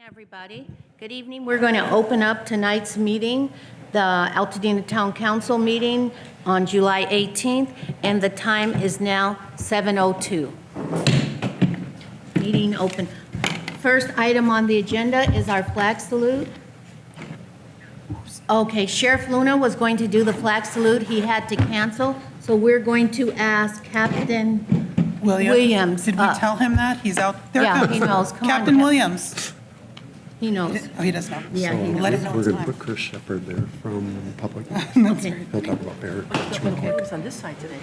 Everybody. Good evening. We're going to open up tonight's meeting, the Altadena Town Council meeting on July 18th, and the time is now 7:02. Meeting open. First item on the agenda is our flag salute. Okay, Sheriff Luna was going to do the flag salute. He had to cancel, so we're going to ask Captain Williams. Did we tell him that? He's out there. Yeah, he knows. Come on, Captain Williams. He knows. Oh, he does know. Yeah, he knows. Let him know We're it's going to time. put Chris Shepard there from Public. Okay. He'll talk about bear. Okay. Who's on this side today?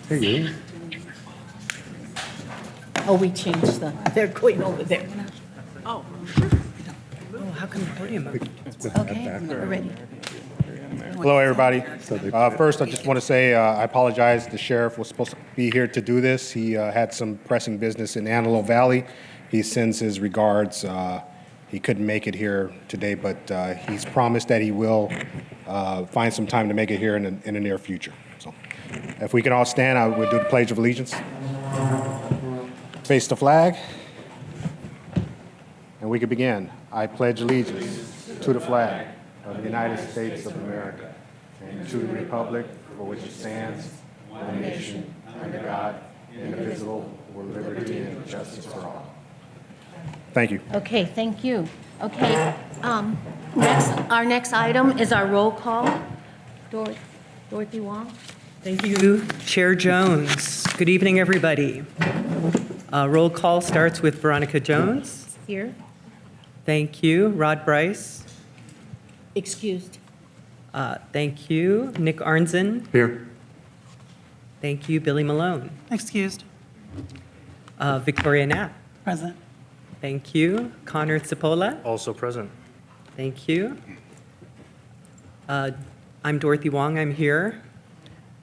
Hey, you. Oh, we changed they're going over there. Oh, Oh, how come the podium open? Okay, we're ready. Hello, everybody. First, I just want to say I apologize. The sheriff was supposed to be here to do this. He had some pressing business in Antelope Valley. He sends his regards. He couldn't make it here today, but he's promised that he will find some time to make it here in the near future. So, if we can all stand, I would do the Pledge of Allegiance. Face the flag, and we can begin. I pledge allegiance to the flag of the United States of America and to the republic for which it stands, one nation, under God, indivisible, with liberty and justice for all. Thank you. Okay, thank you. Okay, our next item is our roll call. Dorothy Wong? thank you, Chair Jones. Good evening, everybody. Roll call starts with Veronica Jones. Here. Thank you. Rod Bryce. Excused. Thank you. Nick Arnzen. Here. Thank you. Billy Malone. Excused. Victoria Knapp. Present. Thank you. Connor Cipolla. Also present. Thank you. I'm Dorothy Wong. I'm here.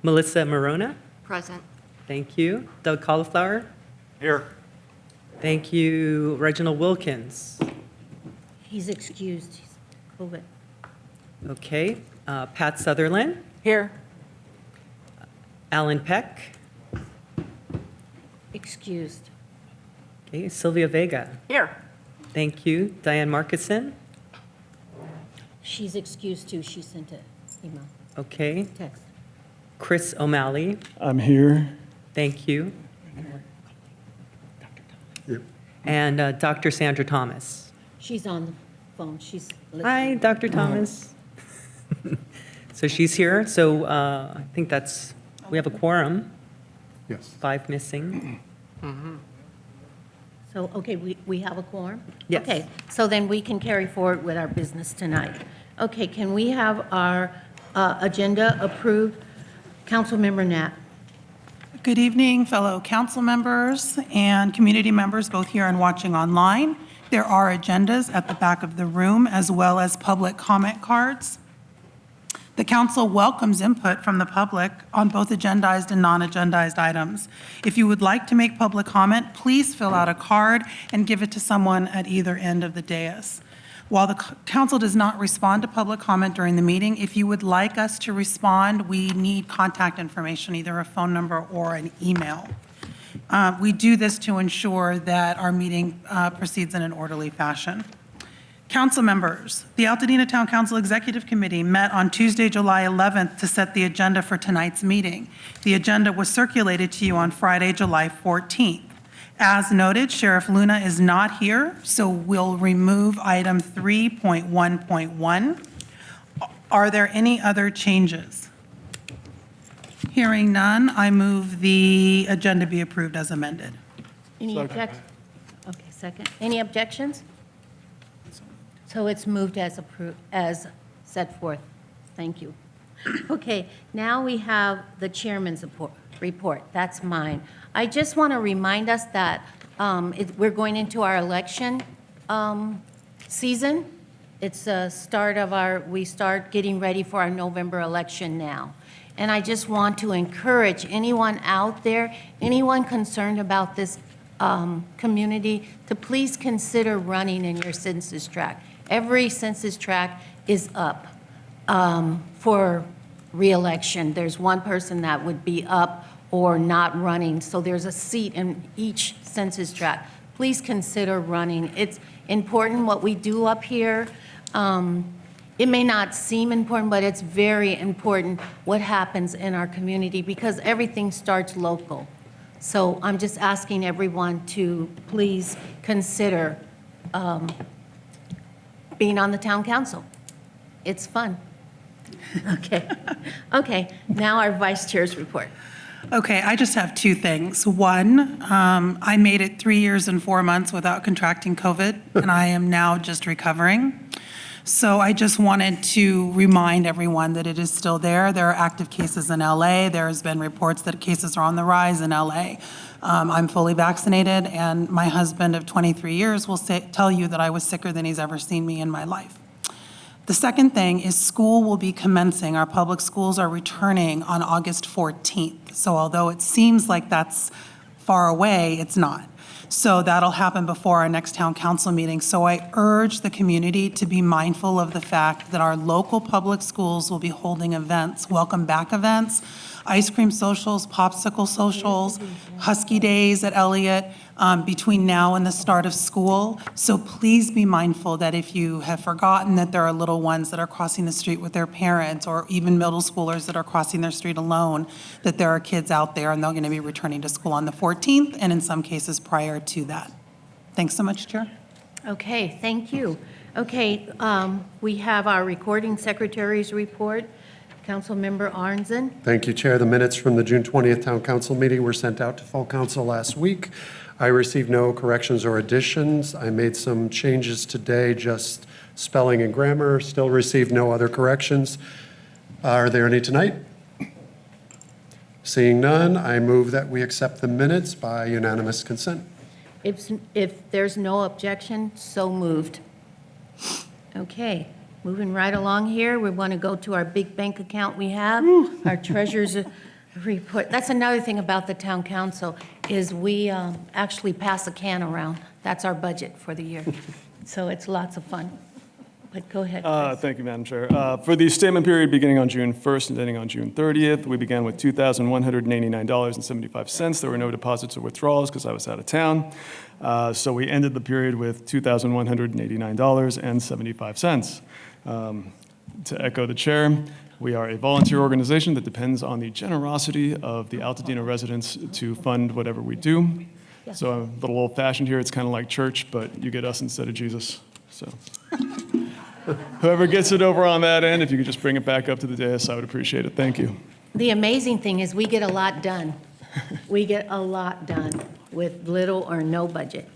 Melissa Morona. Present. Thank you. Doug Cauliflower. Here. Thank you. Reginald Wilkins. He's excused. He's COVID. Okay. Pat Sutherland. Here. Alan Peck. Excused. Okay. Sylvia Vega. Here. Thank you. Diane Markison. She's excused too. She sent an email, Okay. text. Chris O'Malley. I'm here. Thank you. Yep. And Dr. Sandra Thomas. She's on the phone. She's listening. Hi, Dr. Thomas. So she's here. So I think we have a quorum, Yes. 5 missing. So, okay, we have a quorum? Yes. Okay, so then we can carry forward with our business tonight. Okay, can we have our agenda approved? Councilmember Knapp. Good evening, fellow council members and community members, both here and watching online. There are agendas at the back of the room, as well as public comment cards. The council welcomes input from the public on both agendized and non-agendized items. If you would like to make public comment, please fill out a card and give it to someone at either end of the dais. While the council does not respond to public comment during the meeting, if you would like us to respond, we need contact information, either a phone number or an email. We do this to ensure that our meeting proceeds in an orderly fashion. Council members, the Altadena Town Council Executive Committee met on Tuesday, July 11th to set the agenda for tonight's meeting. The agenda was circulated to you on Friday, July 14th. As noted, Sheriff Luna is not here, so we'll remove item 3.1.1. Are there any other changes? Hearing none, I move the agenda be approved as amended. Any objections? Okay, second. Any objections? So it's moved as approved, as set forth. Thank you. Okay, now we have the chairman's report. That's mine. I just want to remind us that we're going into our election season. It's the start of we start getting ready for our November election now. And I just want to encourage anyone out there, anyone concerned about this community, to please consider running in your census tract. Every census tract is up for reelection. There's one person that would be up or not running, so there's a seat in each census tract. please consider running. It's important what we do up here. It may not seem important, but it's very important what happens in our community because everything starts local. So I'm just asking everyone to please consider being on the town council. It's fun. Okay. Okay, now our vice chair's report. Okay, I just have two things. One, I made it 3 years and 4 months without contracting COVID, and I am now just recovering. So I just wanted to remind everyone that it is still there. There are active cases in LA. There has been reports that cases are on the rise in LA. I'm fully vaccinated, and my husband of 23 years will tell you that I was sicker than he's ever seen me in my life. The second thing is school will be commencing. Our public schools are returning on August 14th. So although it seems like that's far away, it's not. So that'll happen before our next town council meeting. So I urge the community to be mindful of the fact that our local public schools will be holding events, welcome back events, ice cream socials, popsicle socials, Husky Days at Elliott, between now and the start of school. So please be mindful that if you have forgotten that there are little ones that are crossing the street with their parents, or even middle schoolers that are crossing their street alone, that there are kids out there and they're going to be returning to school on the 14th and in some cases prior to that. Thanks so much, Chair. Okay, thank you. Okay, we have our recording secretary's report. Councilmember Arnzen. Thank you, Chair. The minutes from the June 20th Town Council meeting were sent out to full council last week. I received no corrections or additions. I made some changes today, just spelling and grammar. Still received no other corrections. Are there any tonight? Seeing none, I move that we accept the minutes by unanimous consent. If there's no objection, so moved. Okay, moving right along here, we want to go to our big bank account we have, our treasurer's report. That's another thing about the town council, is we actually pass a can around. That's our budget for the year. So it's lots of fun. But go ahead, Chris. Thank you, Madam Chair. For the statement period beginning on June 1st and ending on June 30th, we began with $2,189.75. There were no deposits or withdrawals because I was out of town. So we ended the period with $2,189.75. To echo the chair, we are a volunteer organization that depends on the generosity of the Altadena residents to fund whatever we do. So I'm a little old-fashioned here. It's kind of like church, but you get us instead of Jesus. So whoever gets it over on that end, if you could just bring it back up to the dais, I would appreciate it. Thank you. The amazing thing is we get a lot done. We get a lot done with little or no budget.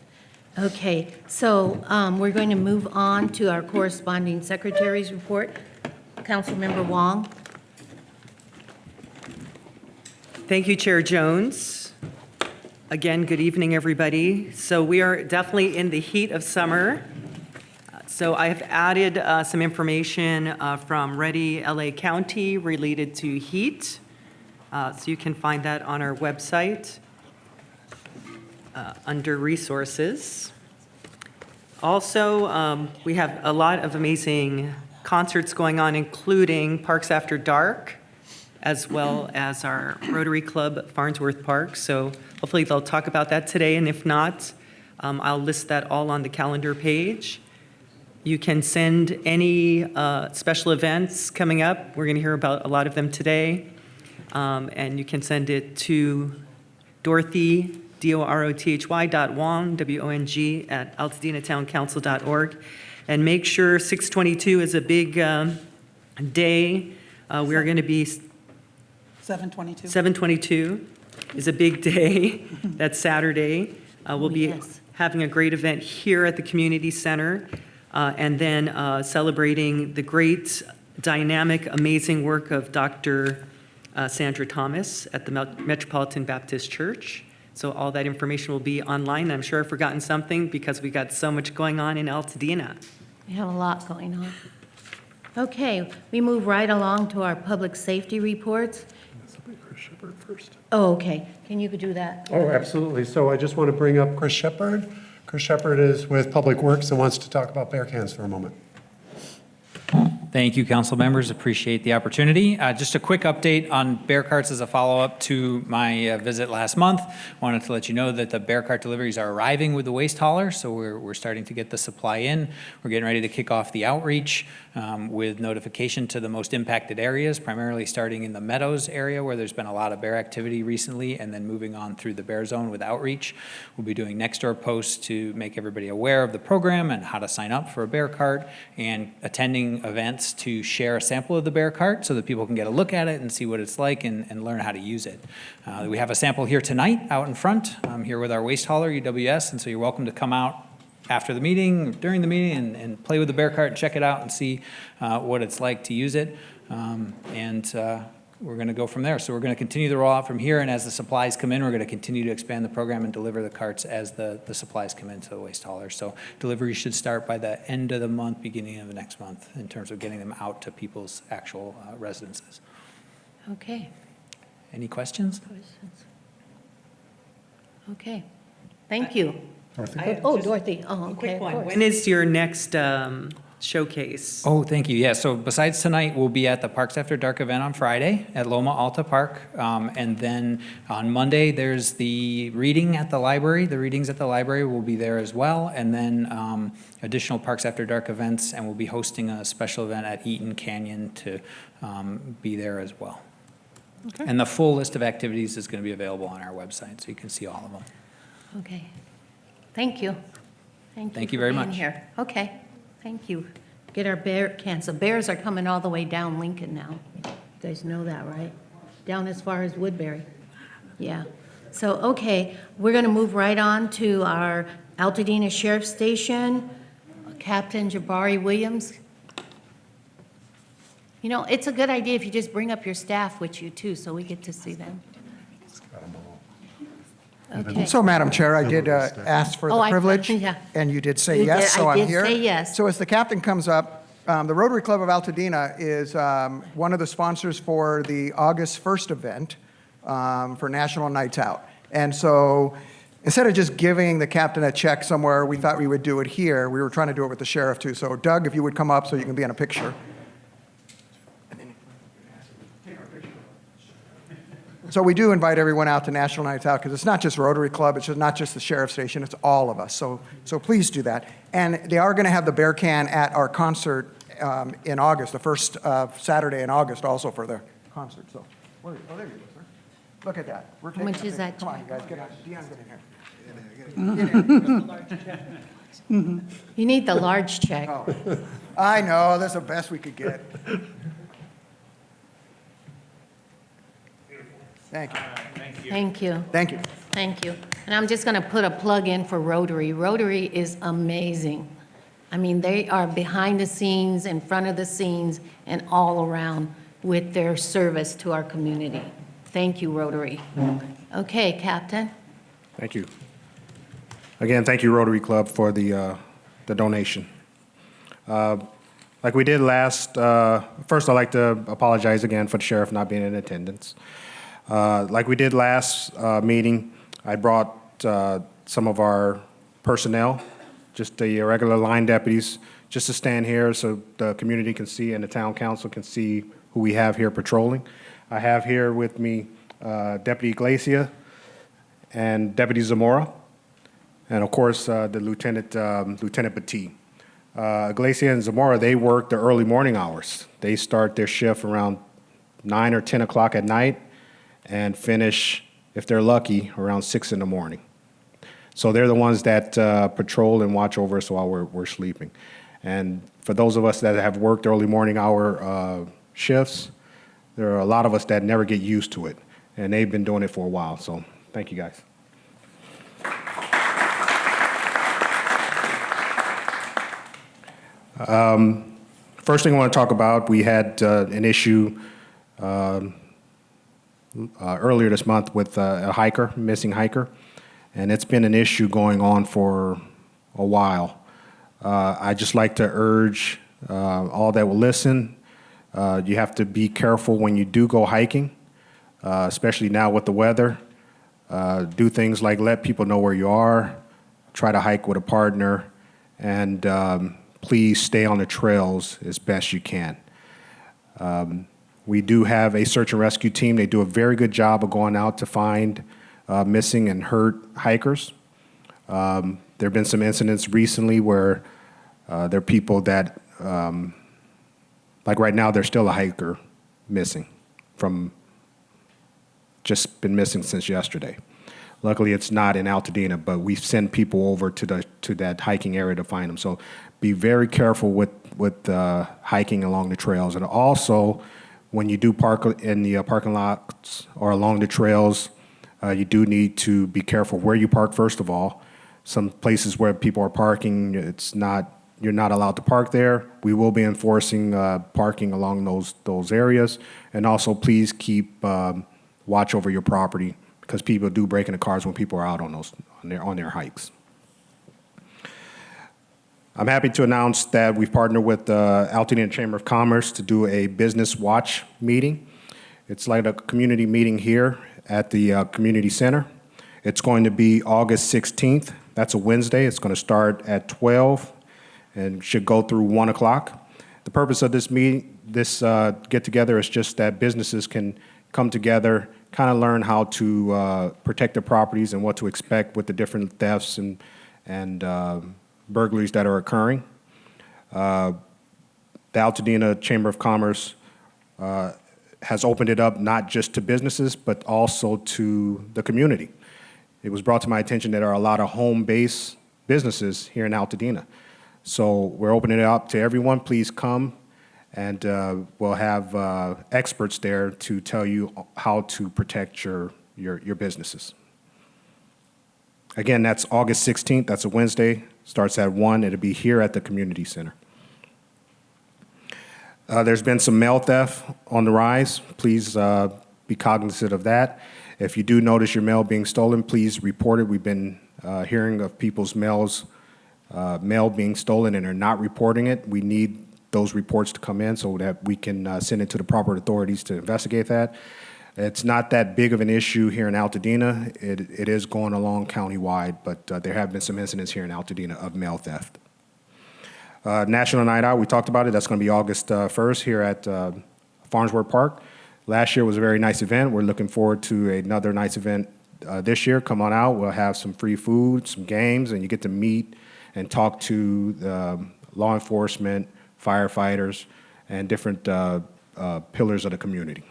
Okay, so we're going to move on to our corresponding secretary's report. Councilmember Wong. Thank you, Chair Jones. Again, good evening, everybody. So we are definitely in the heat of summer. So I have added some information from Ready LA County related to heat. So you can find that on our website under resources. Also, we have a lot of amazing concerts going on, including Parks After Dark, as well as our Rotary Club Farnsworth Park. So hopefully they'll talk about that today, and if not, I'll list that all on the calendar page. You can send any special events coming up. We're going to hear about a lot of them today. And you can send it to Dorothy, DOROTHY.Wong, WONG, at altadenatowncouncil.org. And make sure 6/22 is a big day. We're going to be 7/22. 7/22 is a big day. That's Saturday. We'll be Yes. having a great event here at the community center, and then celebrating the great, dynamic, amazing work of Dr. Sandra Thomas at the Metropolitan Baptist Church. So all that information will be online. I'm sure I've forgotten something because we got so much going on in Altadena. We have a lot going on. Okay, we move right along to our public safety reports. Chris Shepard first. Oh, okay. Can you do that? Oh, absolutely. So I just want to bring up Chris Shepard. Chris Shepard is with Public Works and wants to talk about bear cans for a moment. Thank you, council members. Appreciate the opportunity. Just a quick update on bear carts as a follow-up to my visit last month. Wanted to let you know that the bear cart deliveries are arriving with the waste hauler, so we're starting to get the supply in. We're getting ready to kick off the outreach with notification to the most impacted areas, primarily starting in the Meadows area where there's been a lot of bear activity recently, and then moving on through the bear zone with outreach. We'll be doing next door posts to make everybody aware of the program and how to sign up for a bear cart, and attending events to share a sample of the bear cart so that people can get a look at it and see what it's like and learn how to use it. We have a sample here tonight out in front. I'm here with our waste hauler, UWS, and so you're welcome to come out after the meeting, during the meeting, and play with the bear cart and check it out and see what it's like to use it. We're going to go from there. So we're going to continue the rollout from here, and as the supplies come in, we're going to continue to expand the program and deliver the carts as the supplies come into the waste hauler. So delivery should start by the end of the month, beginning of the next month, in terms of getting them out to people's actual residences. Okay. Any questions? Okay. Thank you. Dorothy? Oh, Dorothy. Oh, okay. Quick of one. course. When is your next showcase? Oh, thank you. Yeah, so besides tonight, we'll be at the Parks After Dark event on Friday at Loma Alta Park. And then on Monday, there's the reading at the library. The readings at the library will be there as well. And then additional Parks After Dark events, and we'll be hosting a special event at Eaton Canyon to be there as well. Okay. And the full list of activities is going to be available on our website, so you can see all of them. Okay. Thank you. Thank you for very being much. here. Okay. Thank you. Get our bear cans. The bears are coming all the way down Lincoln now. You guys know that, right? Down as far as Woodbury. Yeah. So, okay, we're going to move right on to our Altadena Sheriff's Station. Captain Jabari Williams. You know, it's a good idea if you just bring up your staff with you too, so we get to see them. Okay. So, Madam Chair, I did ask for Oh, the privilege, yeah. and you did say You yes, did. so I I'm did here. say yes. So as the captain comes up, the Rotary Club of Altadena is one of the sponsors for the August 1st event for National Nights Out. And so instead of just giving the captain a check somewhere, we thought we would do it here. We were trying to do it with the sheriff, too. So Doug, if you would come up so you can be in a picture. So we do invite everyone out to National Nights Out, because it's not just Rotary Club, it's just not just the Sheriff's Station, it's all of us. So please do that. And they are going to have the bear can at our concert in August, the first Saturday in August also for the concert. So, oh, there you go, sir. Look at that. We're How much taking a is that picture. Come on, you check? guys, get out. Dion, get in here. You need the large check. Oh, I know, that's the best we could get. Thank you. Thank you. Thank you. Thank you. And I'm just going to put a plug in for Rotary. Rotary is amazing. I mean, they are behind the scenes, in front of the scenes, and all around with their service to our community. Thank you, Rotary. Okay, Captain. Thank you. Again, thank you, Rotary Club, for the donation. Like we did last, first I'd like to apologize again for the sheriff not being in attendance. Like we did last meeting, I brought some of our personnel, just the regular line deputies, just to stand here so the community can see and the town council can see who we have here patrolling. I have here with me Deputy Glacia and Deputy Zamora, and of course the Lieutenant Petit. Glacia and Zamora, they work the early morning hours. They start their shift around 9 or 10 o'clock at night and finish, if they're lucky, around 6 in the morning. So they're the ones that patrol and watch over us while we're sleeping. And for those of us that have worked early morning hour shifts, there are a lot of us that never get used to it, and they've been doing it for a while. So thank you, guys. First thing I want to talk about, we had an issue earlier this month with a hiker, missing hiker, and it's been an issue going on for a while. I just like to urge all that will listen, you have to be careful when you do go hiking, especially now with the weather. Do things like let people know where you are, try to hike with a partner, and please stay on the trails as best you can. We do have a search and rescue team. They do a very good job of going out to find missing and hurt hikers. There have been some incidents recently where there are people that, like right now, there's still a hiker missing from, just been missing since yesterday. Luckily, it's not in Altadena, but we send people over to that hiking area to find them. So be very careful with hiking along the trails. And also, when you do park in the parking lots or along the trails, you do need to be careful where you park, first of all. Some places where people are parking, you're not allowed to park there. We will be enforcing parking along those areas. And also, please keep watch over your property, because people do break into cars when people are out on their hikes. I'm happy to announce that we've partnered with the Altadena Chamber of Commerce to do a business watch meeting. It's like a community meeting here at the community center. It's going to be August 16th. That's a Wednesday. It's going to start at 12 and should go through 1 o'clock. The purpose of this meeting, this get-together, is just that businesses can come together, kind of learn how to protect their properties and what to expect with the different thefts and burglaries that are occurring. The Altadena Chamber of Commerce has opened it up not just to businesses, but also to the community. It was brought to my attention that there are a lot of home-based businesses here in Altadena. So we're opening it up to everyone. Please come, and we'll have experts there to tell you how to protect your businesses. Again, that's August 16th. That's a Wednesday. Starts at 1. It'll be here at the community center. There's been some mail theft on the rise. Please be cognizant of that. If you do notice your mail being stolen, please report it. We've been hearing of people's mail being stolen and are not reporting it. We need those reports to come in so that we can send it to the proper authorities to investigate that. It's not that big of an issue here in Altadena. It is going along countywide, but there have been some incidents here in Altadena of mail theft. National Night Out, we talked about it. That's going to be August 1st here at Farnsworth Park. Last year was a very nice event. We're looking forward to another nice event this year. Come on out. We'll have some free food, some games, and you get to meet and talk to law enforcement, firefighters, and different pillars of the community.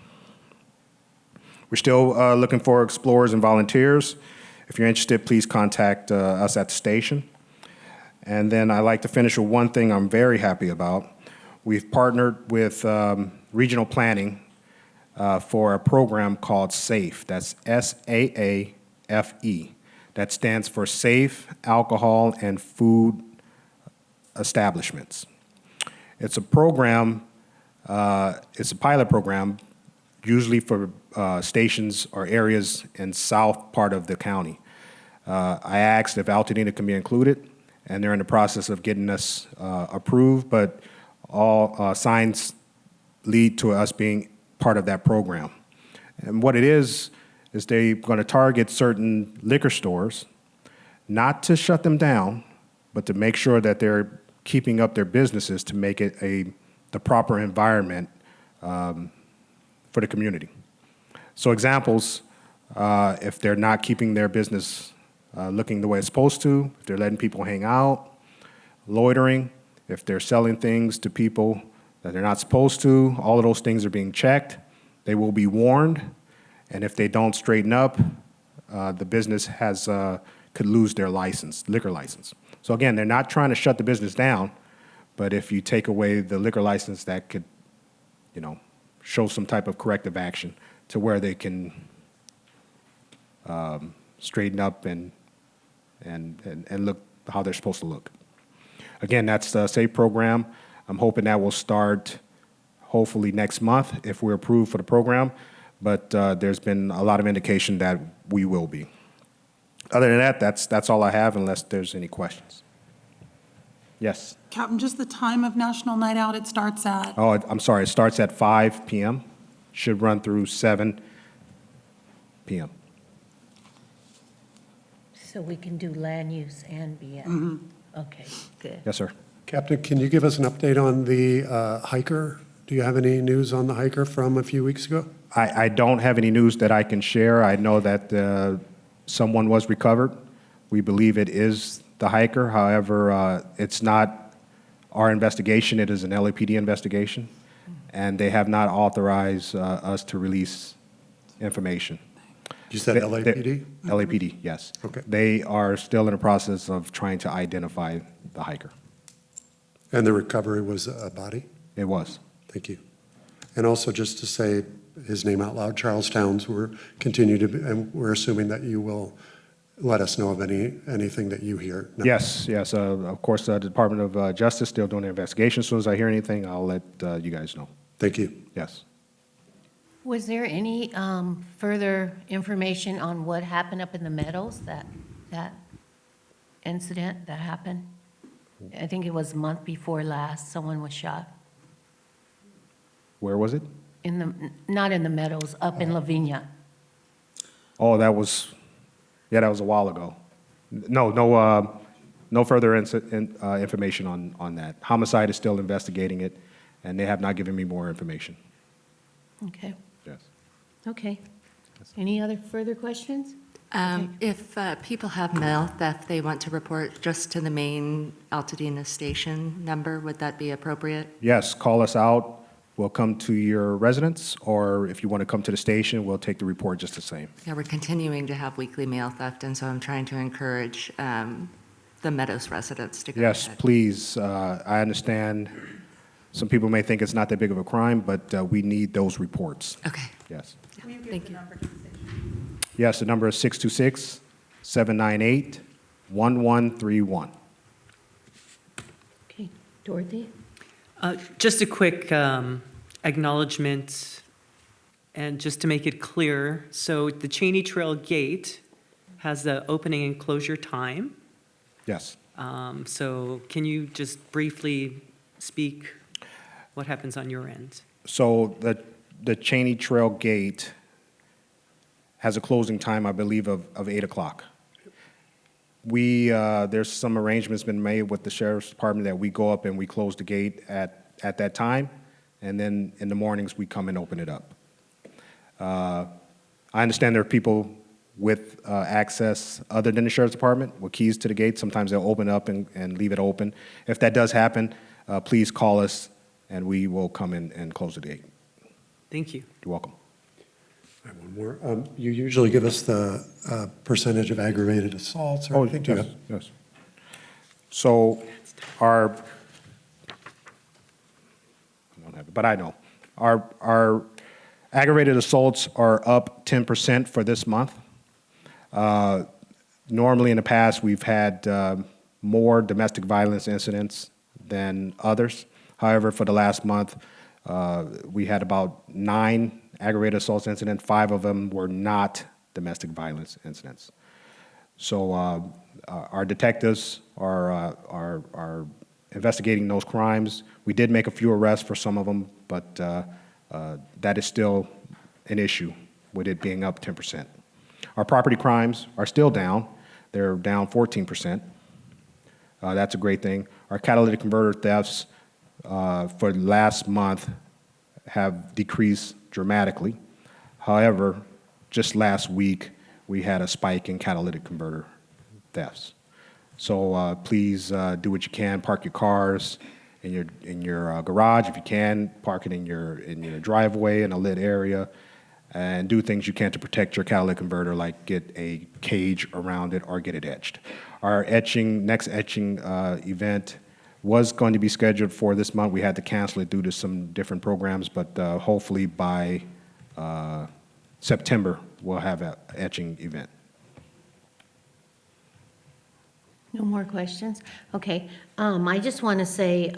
We're still looking for explorers and volunteers. If you're interested, please contact us at the station. And then I'd like to finish with one thing I'm very happy about. We've partnered with regional planning for a program called SAFE. That's SAAFE. That stands for Safe Alcohol and Food Establishments. It's a program, it's a pilot program, usually for stations or areas in south part of the county. I asked if Altadena can be included, and they're in the process of getting us approved, but all signs lead to us being part of that program. And what it is they're going to target certain liquor stores, not to shut them down, but to make sure that they're keeping up their businesses to make it the proper environment for the community. So examples, if they're not keeping their business looking the way it's supposed to, if they're letting people hang out, loitering, if they're selling things to people that they're not supposed to, all of those things are being checked. They will be warned, and if they don't straighten up, the business could lose their liquor license. So again, they're not trying to shut the business down, but if you take away the liquor license, that could, show some type of corrective action to where they can straighten up and look how they're supposed to look. Again, that's the SAFE program. I'm hoping that will start hopefully next month if we're approved for the program, but there's been a lot of indication that we will be. Other than that, that's all I have unless there's any questions. Yes? Captain, just the time of National Night Out, it starts at? Oh, I'm sorry, it starts at 5 p.m., should run through 7 p.m. So we can do land use and BM? Okay, good. Yes, sir. Captain, can you give us an update on the hiker? Do you have any news on the hiker from a few weeks ago? I don't have any news that I can share. I know that someone was recovered. We believe it is the hiker. However, it's not our investigation. It is an LAPD investigation, and they have not authorized us to release information. You said LAPD? LAPD, yes. Okay. They are still in the process of trying to identify the hiker. And the recovery was a body? It was. Thank you. And also, just to say his name out loud, Charles Towns, and we're assuming that you will let us know of anything that you hear. No? Yes. Of course, the Department of Justice still doing the investigation. As soon as I hear anything, I'll let you guys know. Thank you. Yes. Was there any further information on what happened up in the Meadows, that incident that happened? I think it was a month before last, someone was shot. Where was it? Not in the Meadows, up in Lavinia. Oh, that was a while ago. No further information on that. Homicide is still investigating it, and they have not given me more information. Okay, Yes. okay. Any other further questions? If people have mail theft they want to report just to the main Altadena station number, would that be appropriate? Yes, call us out. We'll come to your residence, or if you want to come to the station, we'll take the report just the same. Yeah, we're continuing to have weekly mail theft, and so I'm trying to encourage the Meadows residents to go Yes, ahead. please. I understand some people may think it's not that big of a crime, but we need those reports. Okay, Yes. thank you. Yes, the number is 626-798-1131. Okay, Dorothy? Just a quick acknowledgement, and just to make it clear, so the Cheney Trail Gate has the opening and closure time. Yes. So can you just briefly speak what happens on your end? So the Cheney Trail Gate has a closing time, I believe, of 8 o'clock. There's some arrangements been made with the Sheriff's Department that we go up and we close the gate at that time, and then in the mornings, we come and open it up. I understand there are people with access other than the Sheriff's Department with keys to the gate. Sometimes they'll open up and leave it open. If that does happen, please call us, and we will come in and close the gate. Thank you. You're welcome. I have one more. You usually give us the percentage of aggravated assaults or anything? Do you have- Yes. So I don't have it, but I know. Our aggravated assaults are up 10% for this month. Normally in the past, we've had more domestic violence incidents than others. However, for the last month, we had about 9 aggravated assaults incidents. 5 of them were not domestic violence incidents. So our detectives are investigating those crimes. We did make a few arrests for some of them, but that is still an issue with it being up 10%. Our property crimes are still down. They're down 14%. That's a great thing. Our catalytic converter thefts for last month have decreased dramatically. However, just last week, we had a spike in catalytic converter thefts. So please do what you can. Park your cars in your garage if you can. Park it in your driveway in a lit area, and do things you can to protect your catalytic converter, like get a cage around it or get it etched. Our next etching event was going to be scheduled for this month. We had to cancel it due to some different programs, but hopefully by September, we'll have an etching event. No more questions? Okay. I just want to say,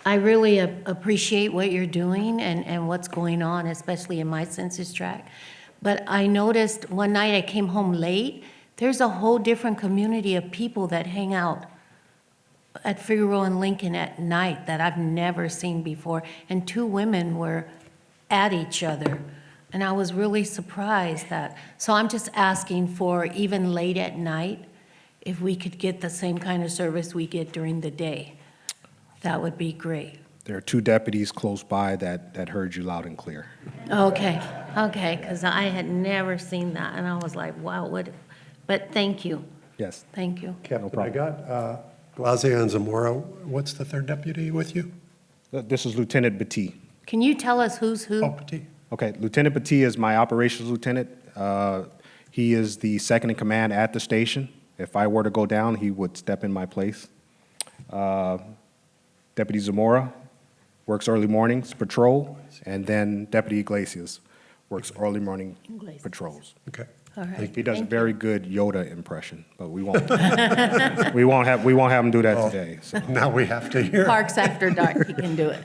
I really appreciate what you're doing and what's going on, especially in my census tract. But I noticed one night I came home late, there's a whole different community of people that hang out at Figueroa and Lincoln at night that I've never seen before. And 2 women were at each other. And I was really surprised that. So I'm just asking for, even late at night, if we could get the same kind of service we get during the day. That would be great. There are 2 deputies close by that heard you loud and clear. Okay, okay, because I had never seen that, and I was like, wow, what, but thank you, Yes. thank you. Captain, I got Glazier and Zamora. What's the third deputy with you? This is Lieutenant Batee. Can you tell us who's who? Oh, Petit. Okay, Lieutenant Batee is my operations lieutenant. He is the second in command at the station. If I were to go down, he would step in my place. Deputy Zamora works early mornings patrol, and then Deputy Iglesias works early morning Iglesias. patrols. Okay. All right. He does a thank very you. good Yoda impression, but we won't we won't have him do that today. So. Now we have to hear. Parks After Dark, he can do it.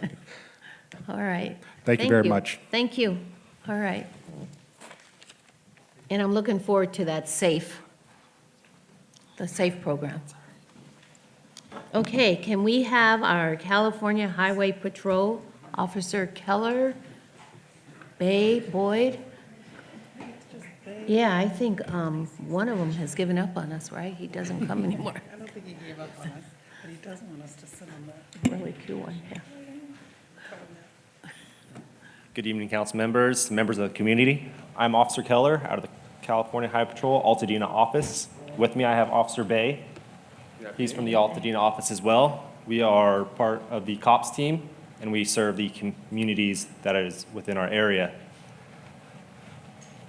All right. Thank you very much. Thank you. All right. And I'm looking forward to that the SAFE program. Okay, can we have our California Highway Patrol Officer Keller, Boyd? Yeah, I think one of them has given up on us, right? He doesn't come anymore. I don't think he gave up on us, but he doesn't want us to sit on that. Really cool one, yeah. Good evening, council members, members of the community. I'm Officer Keller out of the California Highway Patrol Altadena office. With me, I have Officer Bay. He's from the Altadena office as well. We are part of the COPS team, and we serve the communities that is within our area.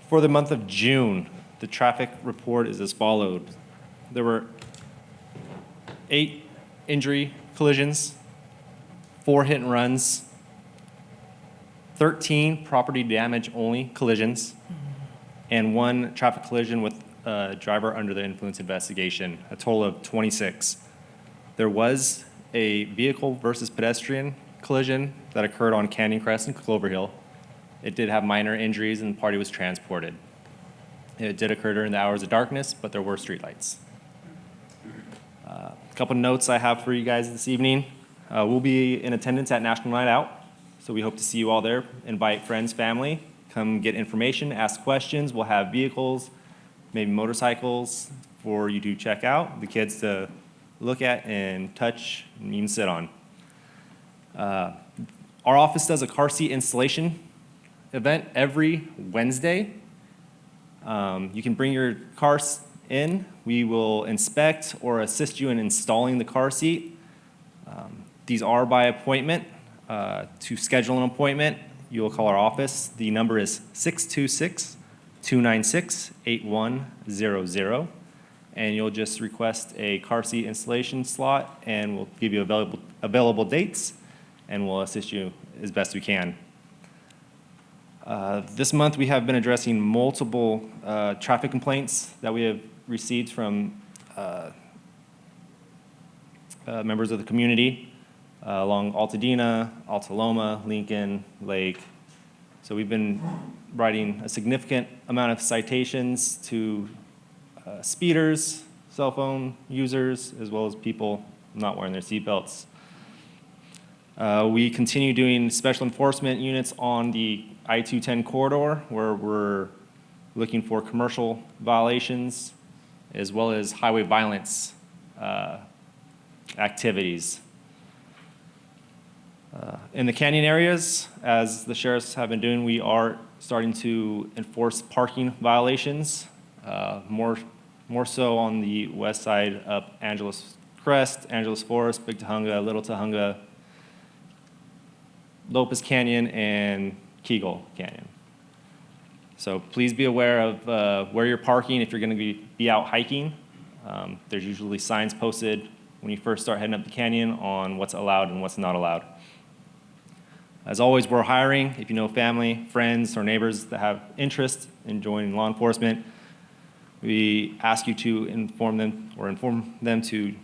For the month of June, the traffic report is as followed. There were 8 injury collisions, 4 hit and runs, 13 property damage only collisions, and 1 traffic collision with a driver under the influence investigation, a total of 26. There was a vehicle versus pedestrian collision that occurred on Canyon Crest and Clover Hill. It did have minor injuries and the party was transported. It did occur during the hours of darkness, but there were streetlights. A couple notes I have for you guys this evening. We'll be in attendance at National Night Out, so we hope to see you all there. Invite friends, family, come get information, ask questions. We'll have vehicles, maybe motorcycles for you to check out, the kids to look at and touch and even sit on. Our office does a car seat installation event every Wednesday. You can bring your cars in. We will inspect or assist you in installing the car seat. These are by appointment. To schedule an appointment, you will call our office. The number is 626-296-8100. And you'll just request a car seat installation slot, and we'll give you available dates, and we'll assist you as best we can. This month, we have been addressing multiple traffic complaints that we have received from members of the community along Altadena, Alta Loma, Lincoln, Lake. So we've been writing a significant amount of citations to speeders, cell phone users, as well as people not wearing their seatbelts. We continue doing special enforcement units on the I-210 corridor, where we're looking for commercial violations, as well as highway violence activities. In the canyon areas, as the sheriffs have been doing, we are starting to enforce parking violations, more so on the west side up Angeles Crest, Angeles Forest, Big Tahunga, Little Tahunga, Lopez Canyon, and Kegel Canyon. So please be aware of where you're parking if you're going to be out hiking. There's usually signs posted when you first start heading up the canyon on what's allowed and what's not allowed. As always, we're hiring. If you know family, friends, or neighbors that have interest in joining law enforcement, we ask you to inform them to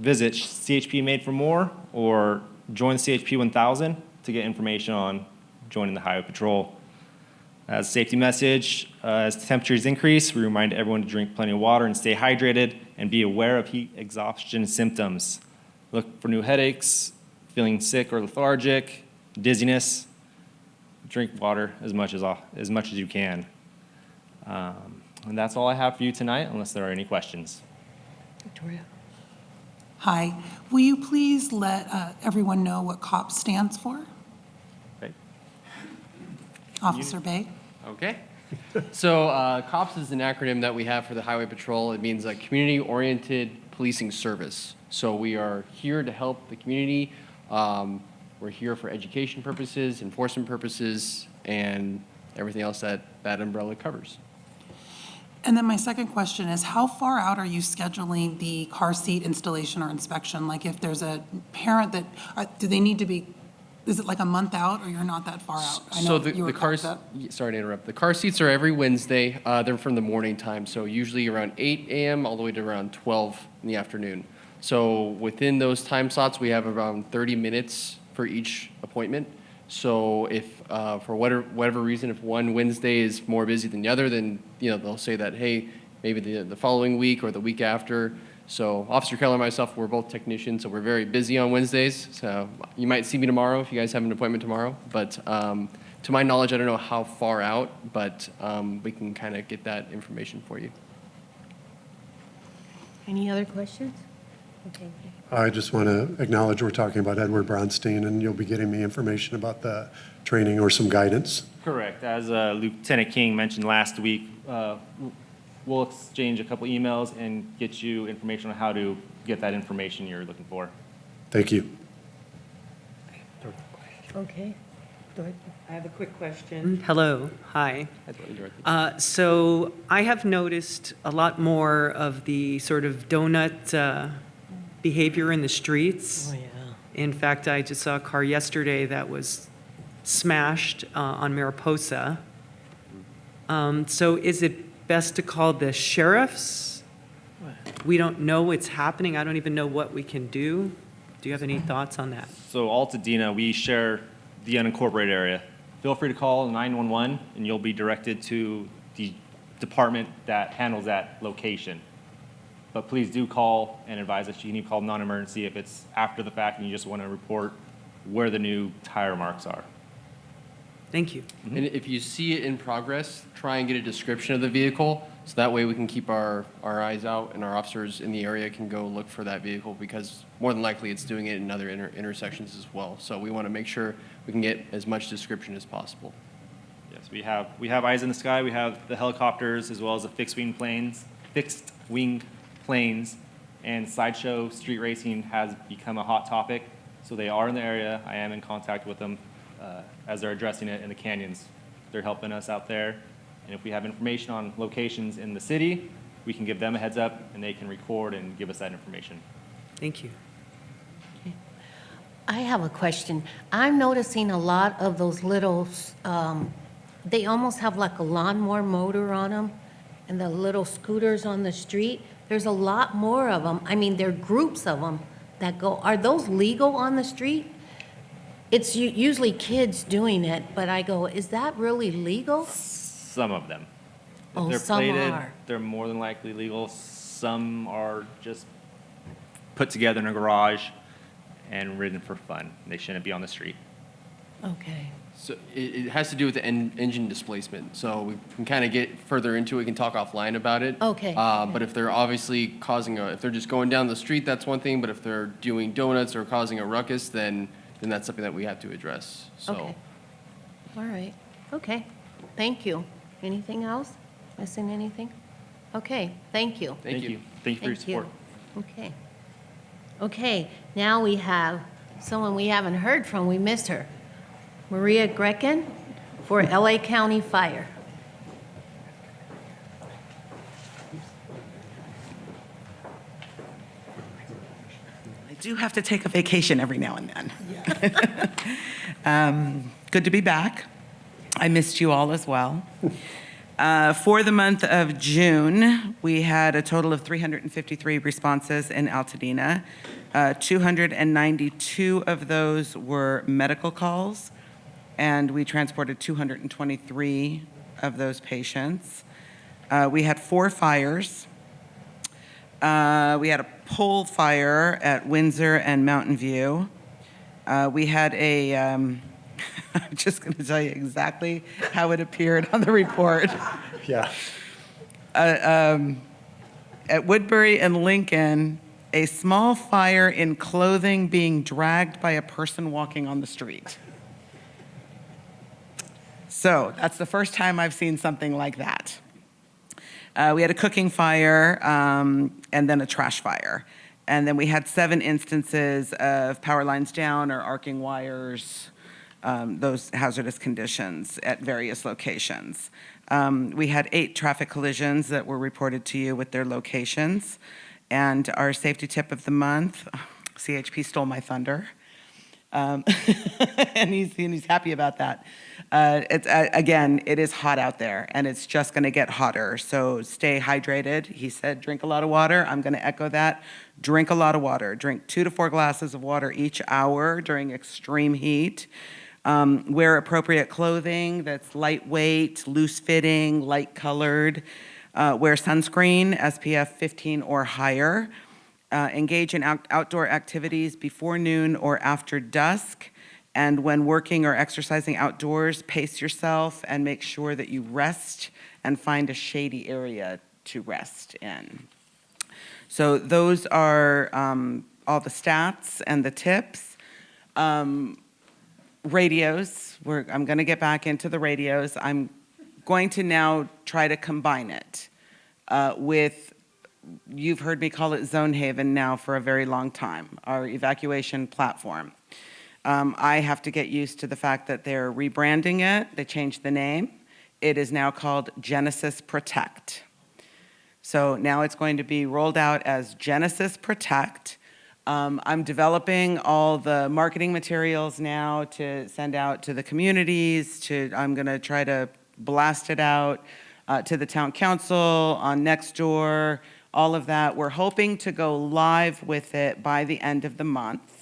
visit CHP Made for More or join CHP 1000 to get information on joining the Highway Patrol. As a safety message, as temperatures increase, we remind everyone to drink plenty of water and stay hydrated and be aware of heat exhaustion symptoms. Look for new headaches, feeling sick or lethargic, dizziness. Drink water as much as you can. And that's all I have for you tonight, unless there are any questions. Victoria. Hi. Will you please let everyone know what COP stands for? Okay. Officer Bay? Okay. So COPS is an acronym that we have for the Highway Patrol. It means Community-Oriented Policing Service. So we are here to help the community. We're here for education purposes, enforcement purposes, and everything else that that umbrella covers. And then my second question is, how far out are you scheduling the car seat installation or inspection? Like if there's a parent that, do they need to be, is it like a month out or you're not that far out? I know So you were the cars, sorry to interrupt. The car seats are every Wednesday. They're from the morning time, so usually around 8 a.m. all the way to around 12 in the afternoon. So within those time slots, we have around 30 minutes for each appointment. So if for whatever reason, if one Wednesday is more busy than the other, then they'll say that, hey, maybe the following week or the week after. So Officer Keller and myself, we're both technicians, so we're very busy on Wednesdays. So you might see me tomorrow if you guys have an appointment tomorrow. But to my knowledge, I don't know how far out, but we can kind of get that information for you. Any other questions? Okay. I just want to acknowledge we're talking about Edward Bronstein, and you'll be getting me information about the training or some guidance. Correct. As Lieutenant King mentioned last week, we'll exchange a couple emails and get you information on how to get that information you're looking for. Thank you. Okay. Dorothy? I have a quick question. Hello, hi. So I have noticed a lot more of the sort of donut behavior in the streets. Oh, yeah. In fact, I just saw a car yesterday that was smashed on Mariposa. So is it best to call the sheriffs? We don't know what's happening. I don't even know what we can do. Do you have any thoughts on that? So Altadena, we share the unincorporated area. Feel free to call 911 and you'll be directed to the department that handles that location. But please do call and advise us. You need to call non-emergency if it's after the fact and you just want to report where the new tire marks are. Thank you. And if you see it in progress, try and get a description of the vehicle, so that way we can keep our eyes out and our officers in the area can go look for that vehicle, because more than likely it's doing it in other intersections as well. So we want to make sure we can get as much description as possible. Yes, we have eyes in the sky. We have the helicopters as well as the fixed wing planes, and sideshow street racing has become a hot topic. So they are in the area. I am in contact with them as they're addressing it in the canyons. They're helping us out there. And if we have information on locations in the city, we can give them a heads up and they can record and give us that information. Thank you. I have a question. I'm noticing a lot of those little, they almost have like a lawnmower motor on them, and the little scooters on the street. There's a lot more of them. I mean, there are groups of them that go. Are those legal on the street? It's usually kids doing it, but I go, is that really legal? Some of them. If Oh, they're some plated, are. they're more than likely legal. Some are just put together in a garage and ridden for fun. They shouldn't be on the street. Okay. So it has to do with the engine displacement. So we can kind of get further into it. We can talk offline about it. Okay. But if they're obviously if they're just going down the street, that's one thing. But if they're doing donuts or causing a ruckus, then that's something that we have to address. So. Okay. All right. Okay. Thank you. Anything else? Missing anything? Okay. Thank you. Thank you. Thank you for your Thank you. support. Okay. Okay, now we have someone we haven't heard from. We missed her. Maria Grycan for LA County Fire. I do have to take a vacation every now and then. Good to be back. I missed you all as well. For the month of June, we had a total of 353 responses in Altadena. 292 of those were medical calls, and we transported 223 of those patients. We had 4 fires. We had a pole fire at Windsor and Mountain View. We had a I'm just going to tell you exactly how it appeared on the report. Yeah. At Woodbury and Lincoln, a small fire in clothing being dragged by a person walking on the street. So that's the first time I've seen something like that. We had a cooking fire and then a trash fire. And then we had 7 instances of power lines down or arcing wires, those hazardous conditions at various locations. We had 8 traffic collisions that were reported to you with their locations. And our safety tip of the month, CHP stole my thunder. And he's happy about that. Again, it is hot out there, and it's just going to get hotter. So stay hydrated. He said, drink a lot of water. I'm going to echo that. Drink a lot of water. Drink 2 to 4 glasses of water each hour during extreme heat. Wear appropriate clothing that's lightweight, loose-fitting, light-colored. Wear sunscreen, SPF 15 or higher. Engage in outdoor activities before noon or after dusk. And when working or exercising outdoors, pace yourself and make sure that you rest and find a shady area to rest in. So those are all the stats and the tips. Radios, I'm going to get back into the radios. I'm going to now try to combine it with, you've heard me call it Zone Haven now for a very long time, our evacuation platform. I have to get used to the fact that they're rebranding it. They changed the name. It is now called Genesis Protect. So now it's going to be rolled out as Genesis Protect. I'm developing all the marketing materials now to send out to the communities. I'm going to try to blast it out to the town council, on Nextdoor, all of that. We're hoping to go live with it by the end of the month.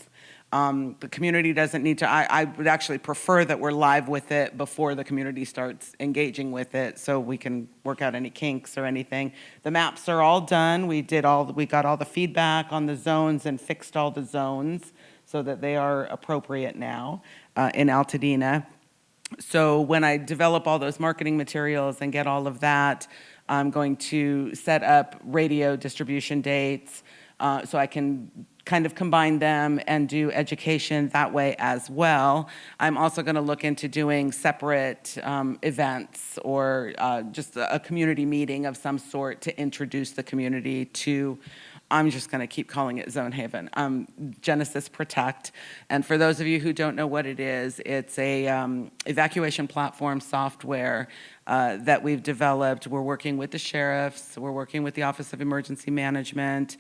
The community doesn't need to, I would actually prefer that we're live with it before the community starts engaging with it so we can work out any kinks or anything. The maps are all done. We got all the feedback on the zones and fixed all the zones so that they are appropriate now in Altadena. So when I develop all those marketing materials and get all of that, I'm going to set up radio distribution dates so I can kind of combine them and do education that way as well. I'm also going to look into doing separate events or just a community meeting of some sort to introduce the community to, I'm just going to keep calling it Zone Haven, Genesis Protect. And for those of you who don't know what it is, it's a evacuation platform software that we've developed. We're working with the sheriffs, we're working with the Office of Emergency Management,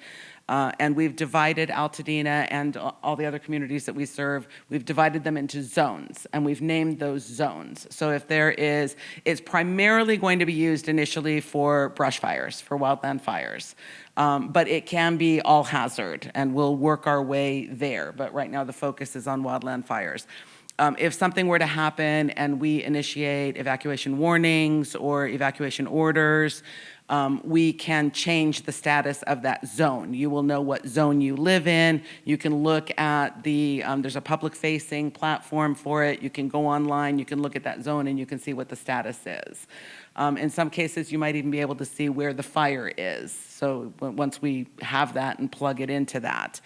and we've divided Altadena and all the other communities that we serve, we've divided them into zones, and we've named those zones. So if there is, it's primarily going to be used initially for brush fires, for wildland fires. But it can be all hazard, and we'll work our way there. But right now the focus is on wildland fires. If something were to happen and we initiate evacuation warnings or evacuation orders, we can change the status of that zone. You will know what zone you live in. You can look at there's a public-facing platform for it. You can go online, you can look at that zone, and you can see what the status is. In some cases, you might even be able to see where the fire is. So once we have that and plug it into that.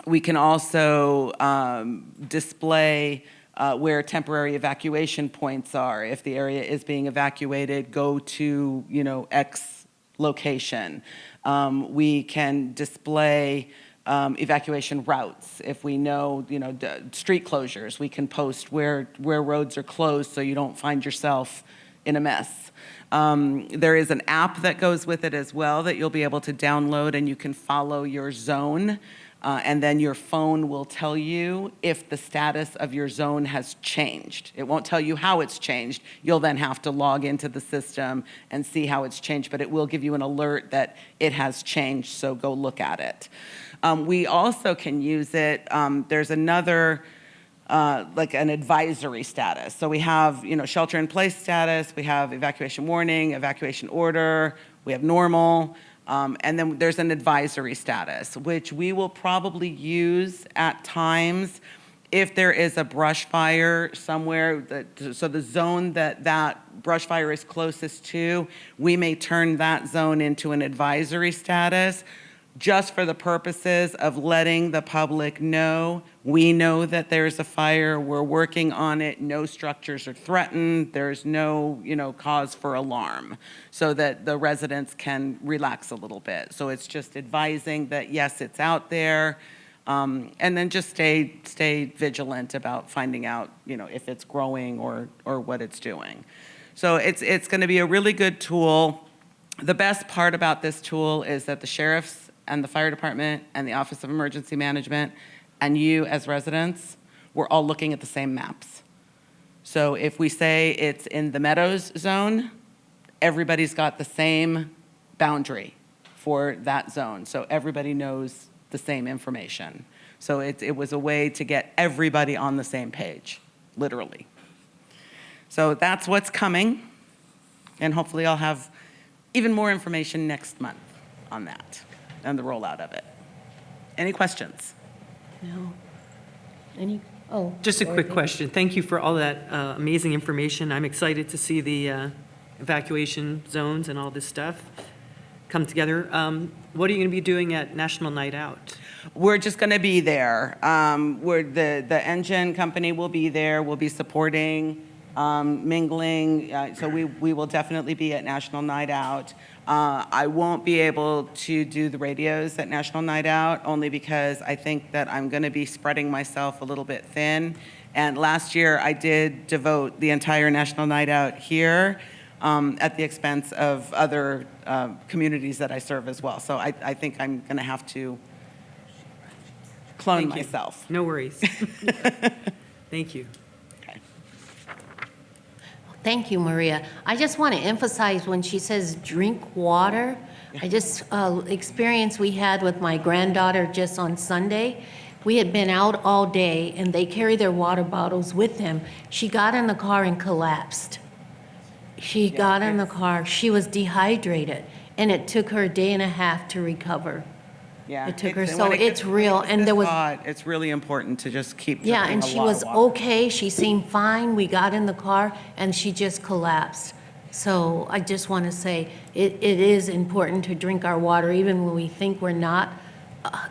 We can also display where temporary evacuation points are. If the area is being evacuated, go to, X location. We can display evacuation routes. If we know, street closures, we can post where roads are closed so you don't find yourself in a mess. There is an app that goes with it as well that you'll be able to download, and you can follow your zone. And then your phone will tell you if the status of your zone has changed. It won't tell you how it's changed. You'll then have to log into the system and see how it's changed, but it will give you an alert that it has changed, so go look at it. We also can use it, there's another, like an advisory status. So we have, shelter in place status, we have evacuation warning, evacuation order, we have normal, and then there's an advisory status, which we will probably use at times if there is a brush fire somewhere. So the zone that brush fire is closest to, we may turn that zone into an advisory status. just for the purposes of letting the public know, we know that there's a fire, we're working on it, no structures are threatened, there's no, cause for alarm, so that the residents can relax a little bit. So it's just advising that, yes, it's out there, and then just stay vigilant about finding out, if it's growing or what it's doing. So it's going to be a really good tool. The best part about this tool is that the sheriff's and the fire department and the Office of Emergency Management and you as residents, we're all looking at the same maps. So if we say it's in the Meadows zone, everybody's got the same boundary for that zone. So everybody knows the same information. So it was a way to get everybody on the same page, literally. So that's what's coming. And hopefully I'll have even more information next month on that and the rollout of it. Any questions? No. Any, oh. Just a quick question. Thank you for all that amazing information. I'm excited to see the evacuation zones and all this stuff come together. What are you going to be doing at National Night Out? We're just going to be there. The engine company will be there. We'll be supporting, mingling. So we will definitely be at National Night Out. I won't be able to do the radios at National Night Out, only because I think that I'm going to be spreading myself a little bit thin. And last year, I did devote the entire National Night Out here at the expense of other communities that I serve as well. So I think I'm going to have to clone myself. No worries. Thank you. Thank you, Maria. I just want to emphasize when she says drink water, I just experience we had with my granddaughter just on Sunday. We had been out all day and they carry their water bottles with them. She got in the car and collapsed. She got in the car, she was dehydrated, and it took her a day and a half to recover. Yeah. It took her, when so it gets- it's real, when it and gets there was. hot, it's really important to just keep Yeah, drinking and a she lot was of water. okay, she seemed fine, we got in the car, and she just collapsed. So I just want to say, it is important to drink our water, even when we think we're not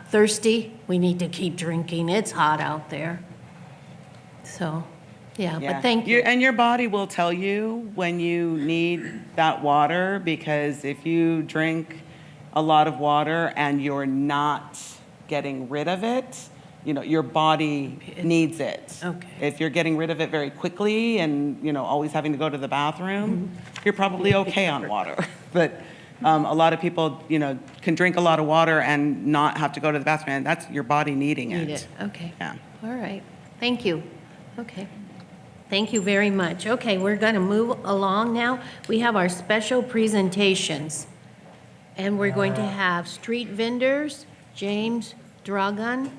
thirsty, we need to keep drinking, it's hot out there. So, yeah, but thank you. And your body will tell you when you need that water, because if you drink a lot of water and you're not getting rid of it, your body needs it. Okay. If you're getting rid of it very quickly and, always having to go to the bathroom, you're probably okay on water. But a lot of people, can drink a lot of water and not have to go to the bathroom, and that's your body needing it. Need it, okay. Yeah. All right, thank you. Okay. Thank you very much. Okay, we're going to move along now. We have our special presentations. And we're going to have street vendors, James Dragan,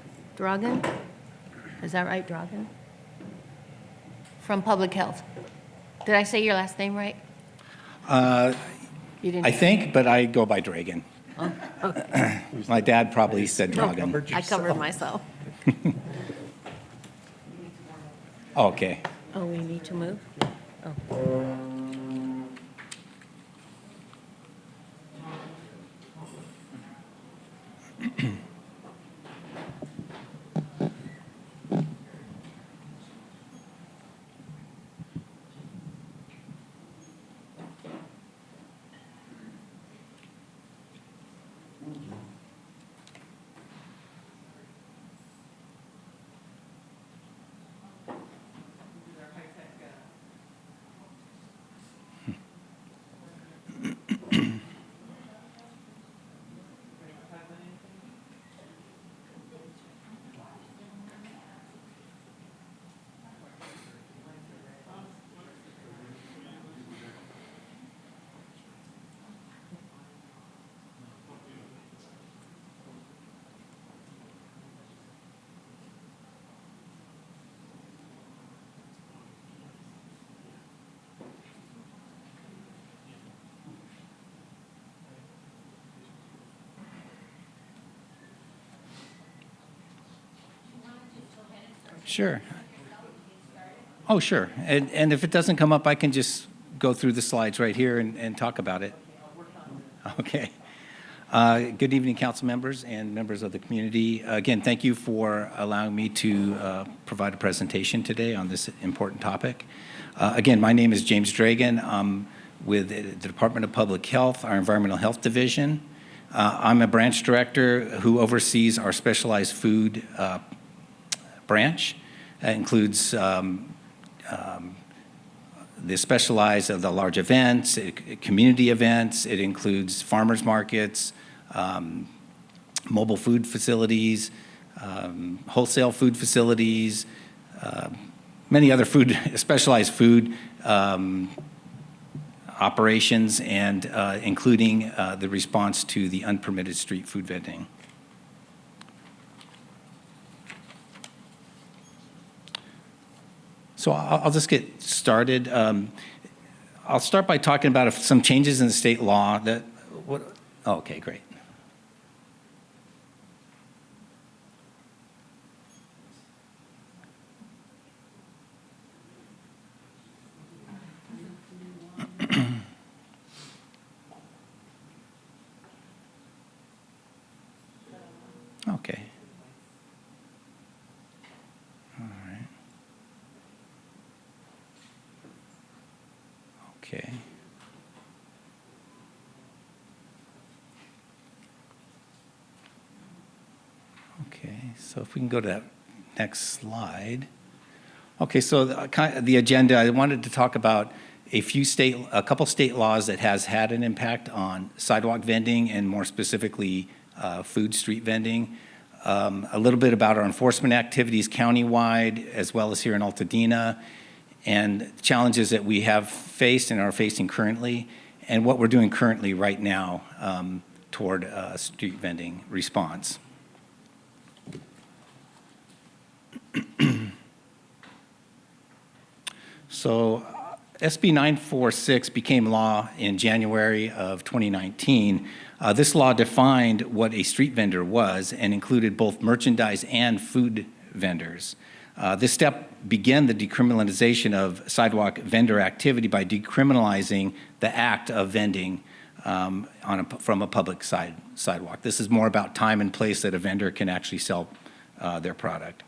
is that right, Dragan? From Public Health. Did I say your last name right? You didn't? I think, but I go by Dragan. Oh, okay. My dad probably said Dragan. I covered myself. Okay. Oh, we need to move? Oh. Sure. Oh, sure. And if it doesn't come up, I can just go through the slides right here and talk about it. Okay. Good evening, council members and members of the community. Again, thank you for allowing me to provide a presentation today on this important topic. Again, my name is James Dragan. I'm with the Department of Public Health, our Environmental Health Division. I'm a branch director who oversees our specialized food branch. That includes the specialized of the large events, community events. It includes farmers markets, mobile food facilities, wholesale food facilities, many other food, specialized food operations, and including the response to the unpermitted street food vending. So I'll just get started. I'll start by talking about some changes in the state law that, oh, okay, great. Okay. All right. Okay. Okay, so if we can go to that next slide. Okay, so the agenda, I wanted to talk about a couple state laws that has had an impact on sidewalk vending and more specifically food street vending. A little bit about our enforcement activities countywide as well as here in Altadena, and challenges that we have faced and are facing currently, and what we're doing currently right now toward street vending response. So SB 946 became law in January of 2019. This law defined what a street vendor was and included both merchandise and food vendors. This step began the decriminalization of sidewalk vendor activity by decriminalizing the act of vending from a public sidewalk. This is more about time and place that a vendor can actually sell their product.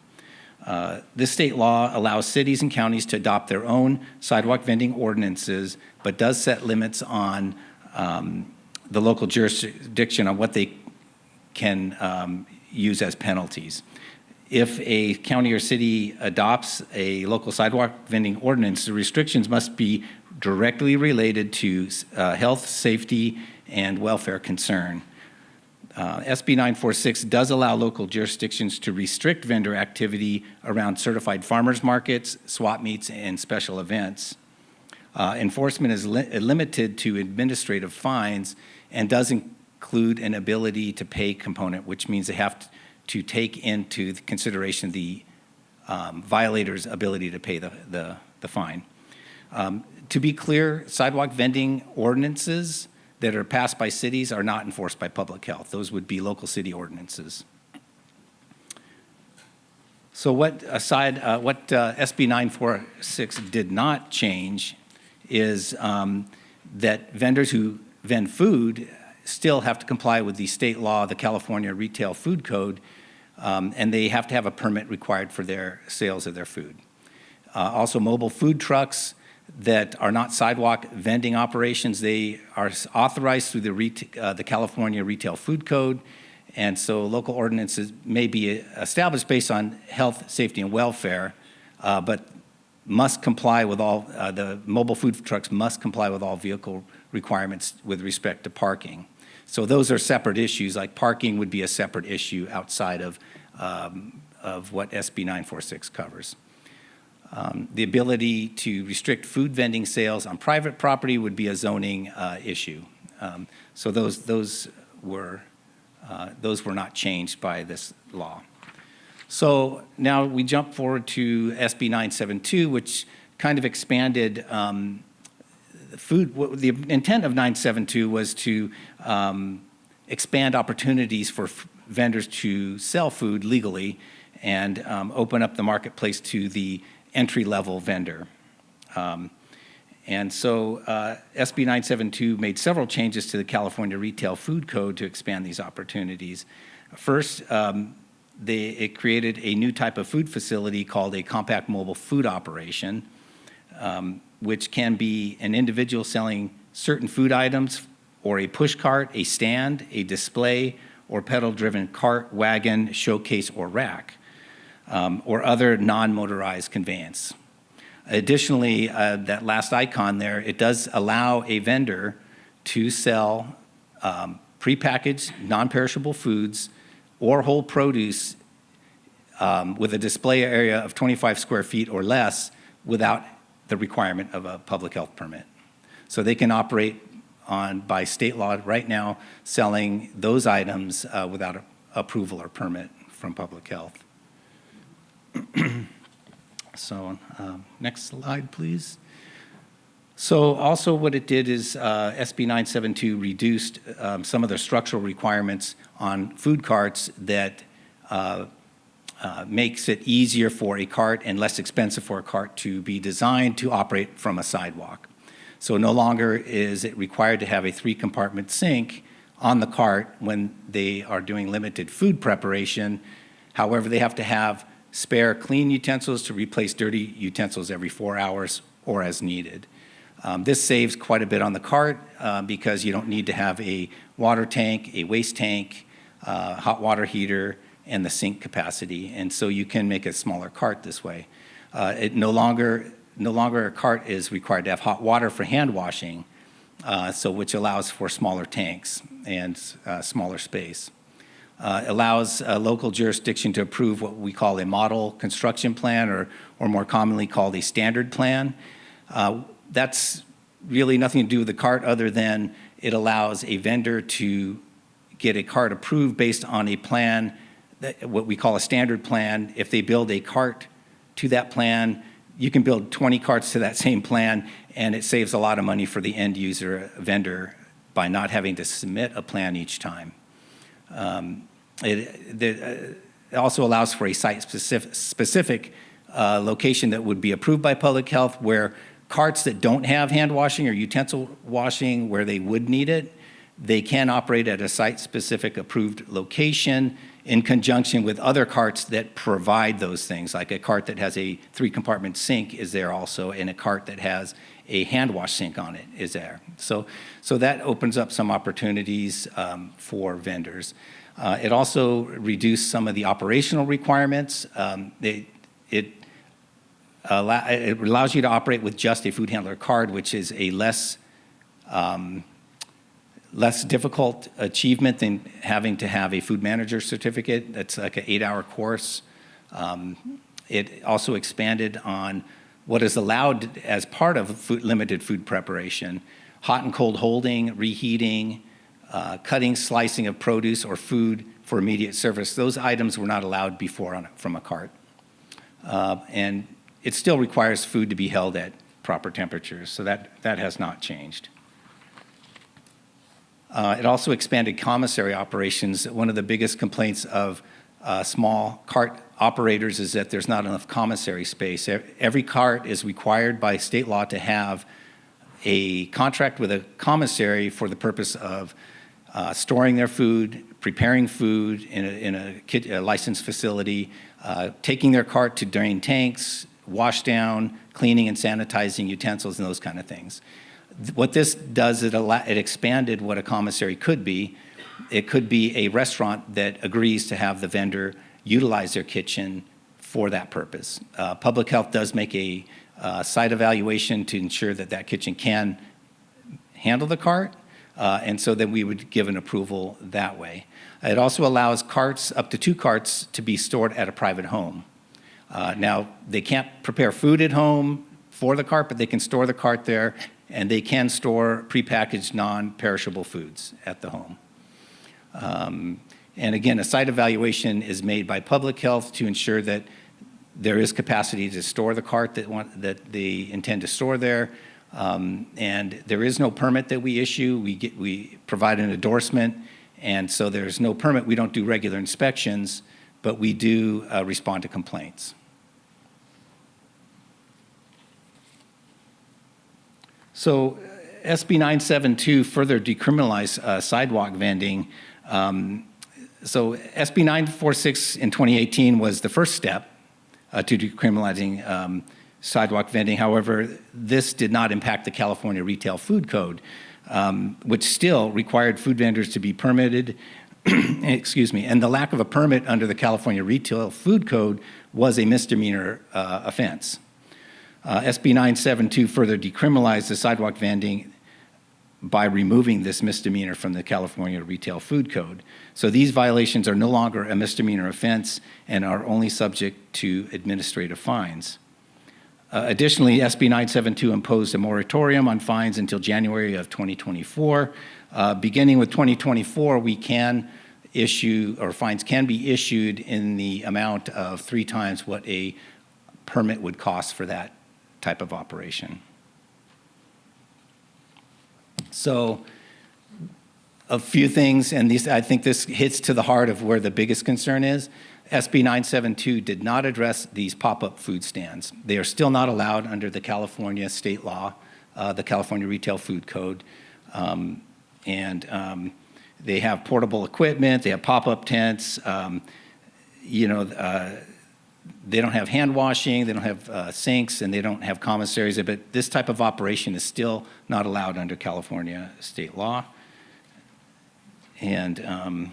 This state law allows cities and counties to adopt their own sidewalk vending ordinances, but does set limits on the local jurisdiction on what they can use as penalties. If a county or city adopts a local sidewalk vending ordinance, the restrictions must be directly related to health, safety, and welfare concern. SB 946 does allow local jurisdictions to restrict vendor activity around certified farmers markets, swap meets, and special events. Enforcement is limited to administrative fines and does include an ability to pay component, which means they have to take into consideration the violator's ability to pay the fine. To be clear, sidewalk vending ordinances that are passed by cities are not enforced by public health. Those would be local city ordinances. So what SB 946 did not change is that vendors who vend food still have to comply with the state law, the California Retail Food Code, and they have to have a permit required for their sales of their food. Also, mobile food trucks that are not sidewalk vending operations, they are authorized through the California Retail Food Code, and so local ordinances may be established based on health, safety, and welfare, but must comply with all, the mobile food trucks must comply with all vehicle requirements with respect to parking. So those are separate issues, like parking would be a separate issue outside of what SB 946 covers. The ability to restrict food vending sales on private property would be a zoning issue. So those were not changed by this law. So now we jump forward to SB 972, which kind of expanded food. The intent of 972 was to expand opportunities for vendors to sell food legally and open up the marketplace to the entry-level vendor. And so SB 972 made several changes to the California Retail Food Code to expand these opportunities. First, it created a new type of food facility called a compact mobile food operation, which can be an individual selling certain food items, or a push cart, a stand, a display, or pedal-driven cart, wagon, showcase, or rack, or other non-motorized conveyance. Additionally, that last icon there, it does allow a vendor to sell prepackaged, non-perishable foods or whole produce with a display area of 25 square feet or less without the requirement of a public health permit. So they can operate by state law right now, selling those items without approval or permit from public health. So next slide, please. So also what it did is SB 972 reduced some of the structural requirements on food carts that makes it easier for a cart and less expensive for a cart to be designed to operate from a sidewalk. So no longer is it required to have a 3-compartment sink on the cart when they are doing limited food preparation. However, they have to have spare clean utensils to replace dirty utensils every 4 hours or as needed. This saves quite a bit on the cart because you don't need to have a water tank, a waste tank, hot water heater, and the sink capacity. And so you can make a smaller cart this way. No longer a cart is required to have hot water for hand washing, which allows for smaller tanks and smaller space. Allows a local jurisdiction to approve what we call a model construction plan, or more commonly called a standard plan. That's really nothing to do with the cart other than it allows a vendor to get a cart approved based on a plan, what we call a standard plan. If they build a cart to that plan, you can build 20 carts to that same plan, and it saves a lot of money for the end user vendor by not having to submit a plan each time. It also allows for a site-specific location that would be approved by public health, where carts that don't have hand washing or utensil washing where they would need it, they can operate at a site-specific approved location in conjunction with other carts that provide those things. Like a cart that has a 3-compartment sink is there also, and a cart that has a hand wash sink on it is there. So that opens up some opportunities for vendors. It also reduced some of the operational requirements. It allows you to operate with just a food handler card, which is a less difficult achievement than having to have a food manager certificate. That's like an 8-hour course. It also expanded on what is allowed as part of limited food preparation: hot and cold holding, reheating, cutting, slicing of produce or food for immediate service. Those items were not allowed before from a cart. And it still requires food to be held at proper temperatures, so that has not changed. It also expanded commissary operations. One of the biggest complaints of small cart operators is that there's not enough commissary space. Every cart is required by state law to have a contract with a commissary for the purpose of storing their food, preparing food in a licensed facility, taking their cart to drain tanks, wash down, cleaning and sanitizing utensils, and those kind of things. What this does, it expanded what a commissary could be. It could be a restaurant that agrees to have the vendor utilize their kitchen for that purpose. Public health does make a site evaluation to ensure that that kitchen can handle the cart, and so then we would give an approval that way. It also allows carts, up to 2 carts, to be stored at a private home. Now, they can't prepare food at home for the cart, but they can store the cart there, and they can store prepackaged non-perishable foods at the home. And again, a site evaluation is made by public health to ensure that there is capacity to store the cart that they intend to store there. And there is no permit that we issue. We provide an endorsement, and so there's no permit. We don't do regular inspections, but we do respond to complaints. So SB 972 further decriminalized sidewalk vending. So SB 946 in 2018 was the first step to decriminalizing sidewalk vending. However, this did not impact the California Retail Food Code, which still required food vendors to be permitted. Excuse me. And the lack of a permit under the California Retail Food Code was a misdemeanor offense. SB 972 further decriminalized the sidewalk vending by removing this misdemeanor from the California Retail Food Code. So these violations are no longer a misdemeanor offense and are only subject to administrative fines. Additionally, SB 972 imposed a moratorium on fines until January of 2024. Beginning with 2024, we can issue, or fines can be issued in the amount of 3 times what a permit would cost for that type of operation. So a few things, and these, I think this hits to the heart of where the biggest concern is. SB 972 did not address these pop-up food stands. They are still not allowed under the California state law, the California Retail Food Code. They have portable equipment, they have pop-up tents, they don't have hand washing, they don't have sinks, and they don't have commissaries, but this type of operation is still not allowed under California state law. And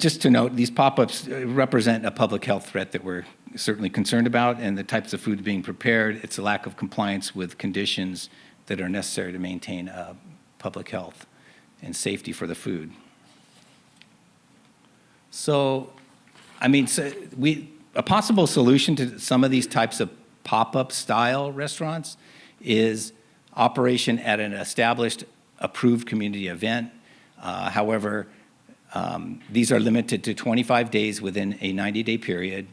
just to note, these pop-ups represent a public health threat that we're certainly concerned about, and the types of food being prepared, it's a lack of compliance with conditions that are necessary to maintain public health and safety for the food. So, I mean, a possible solution to some of these types of pop-up style restaurants is operation at an established, approved community event. However, these are limited to 25 days within a 90-day period.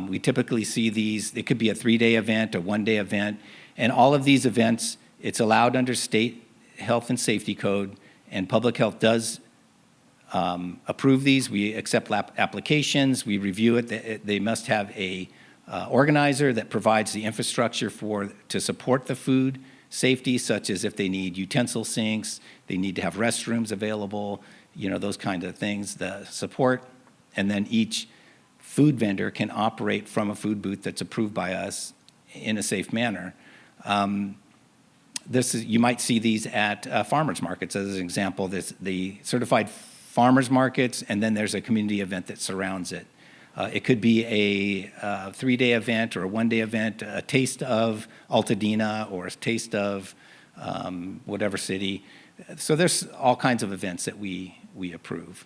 We typically see these, it could be a 3-day event, a 1-day event, and all of these events, it's allowed under state health and safety code, and public health does approve these. We accept applications, we review it. They must have a organizer that provides the infrastructure to support the food safety, such as if they need utensil sinks, they need to have restrooms available, those kinds of things, the support. And then each food vendor can operate from a food booth that's approved by us in a safe manner. You might see these at farmers markets as an example. The certified farmers markets, and then there's a community event that surrounds it. It could be a 3-day event or a 1-day event, a taste of Altadena or a taste of whatever city. So there's all kinds of events that we approve.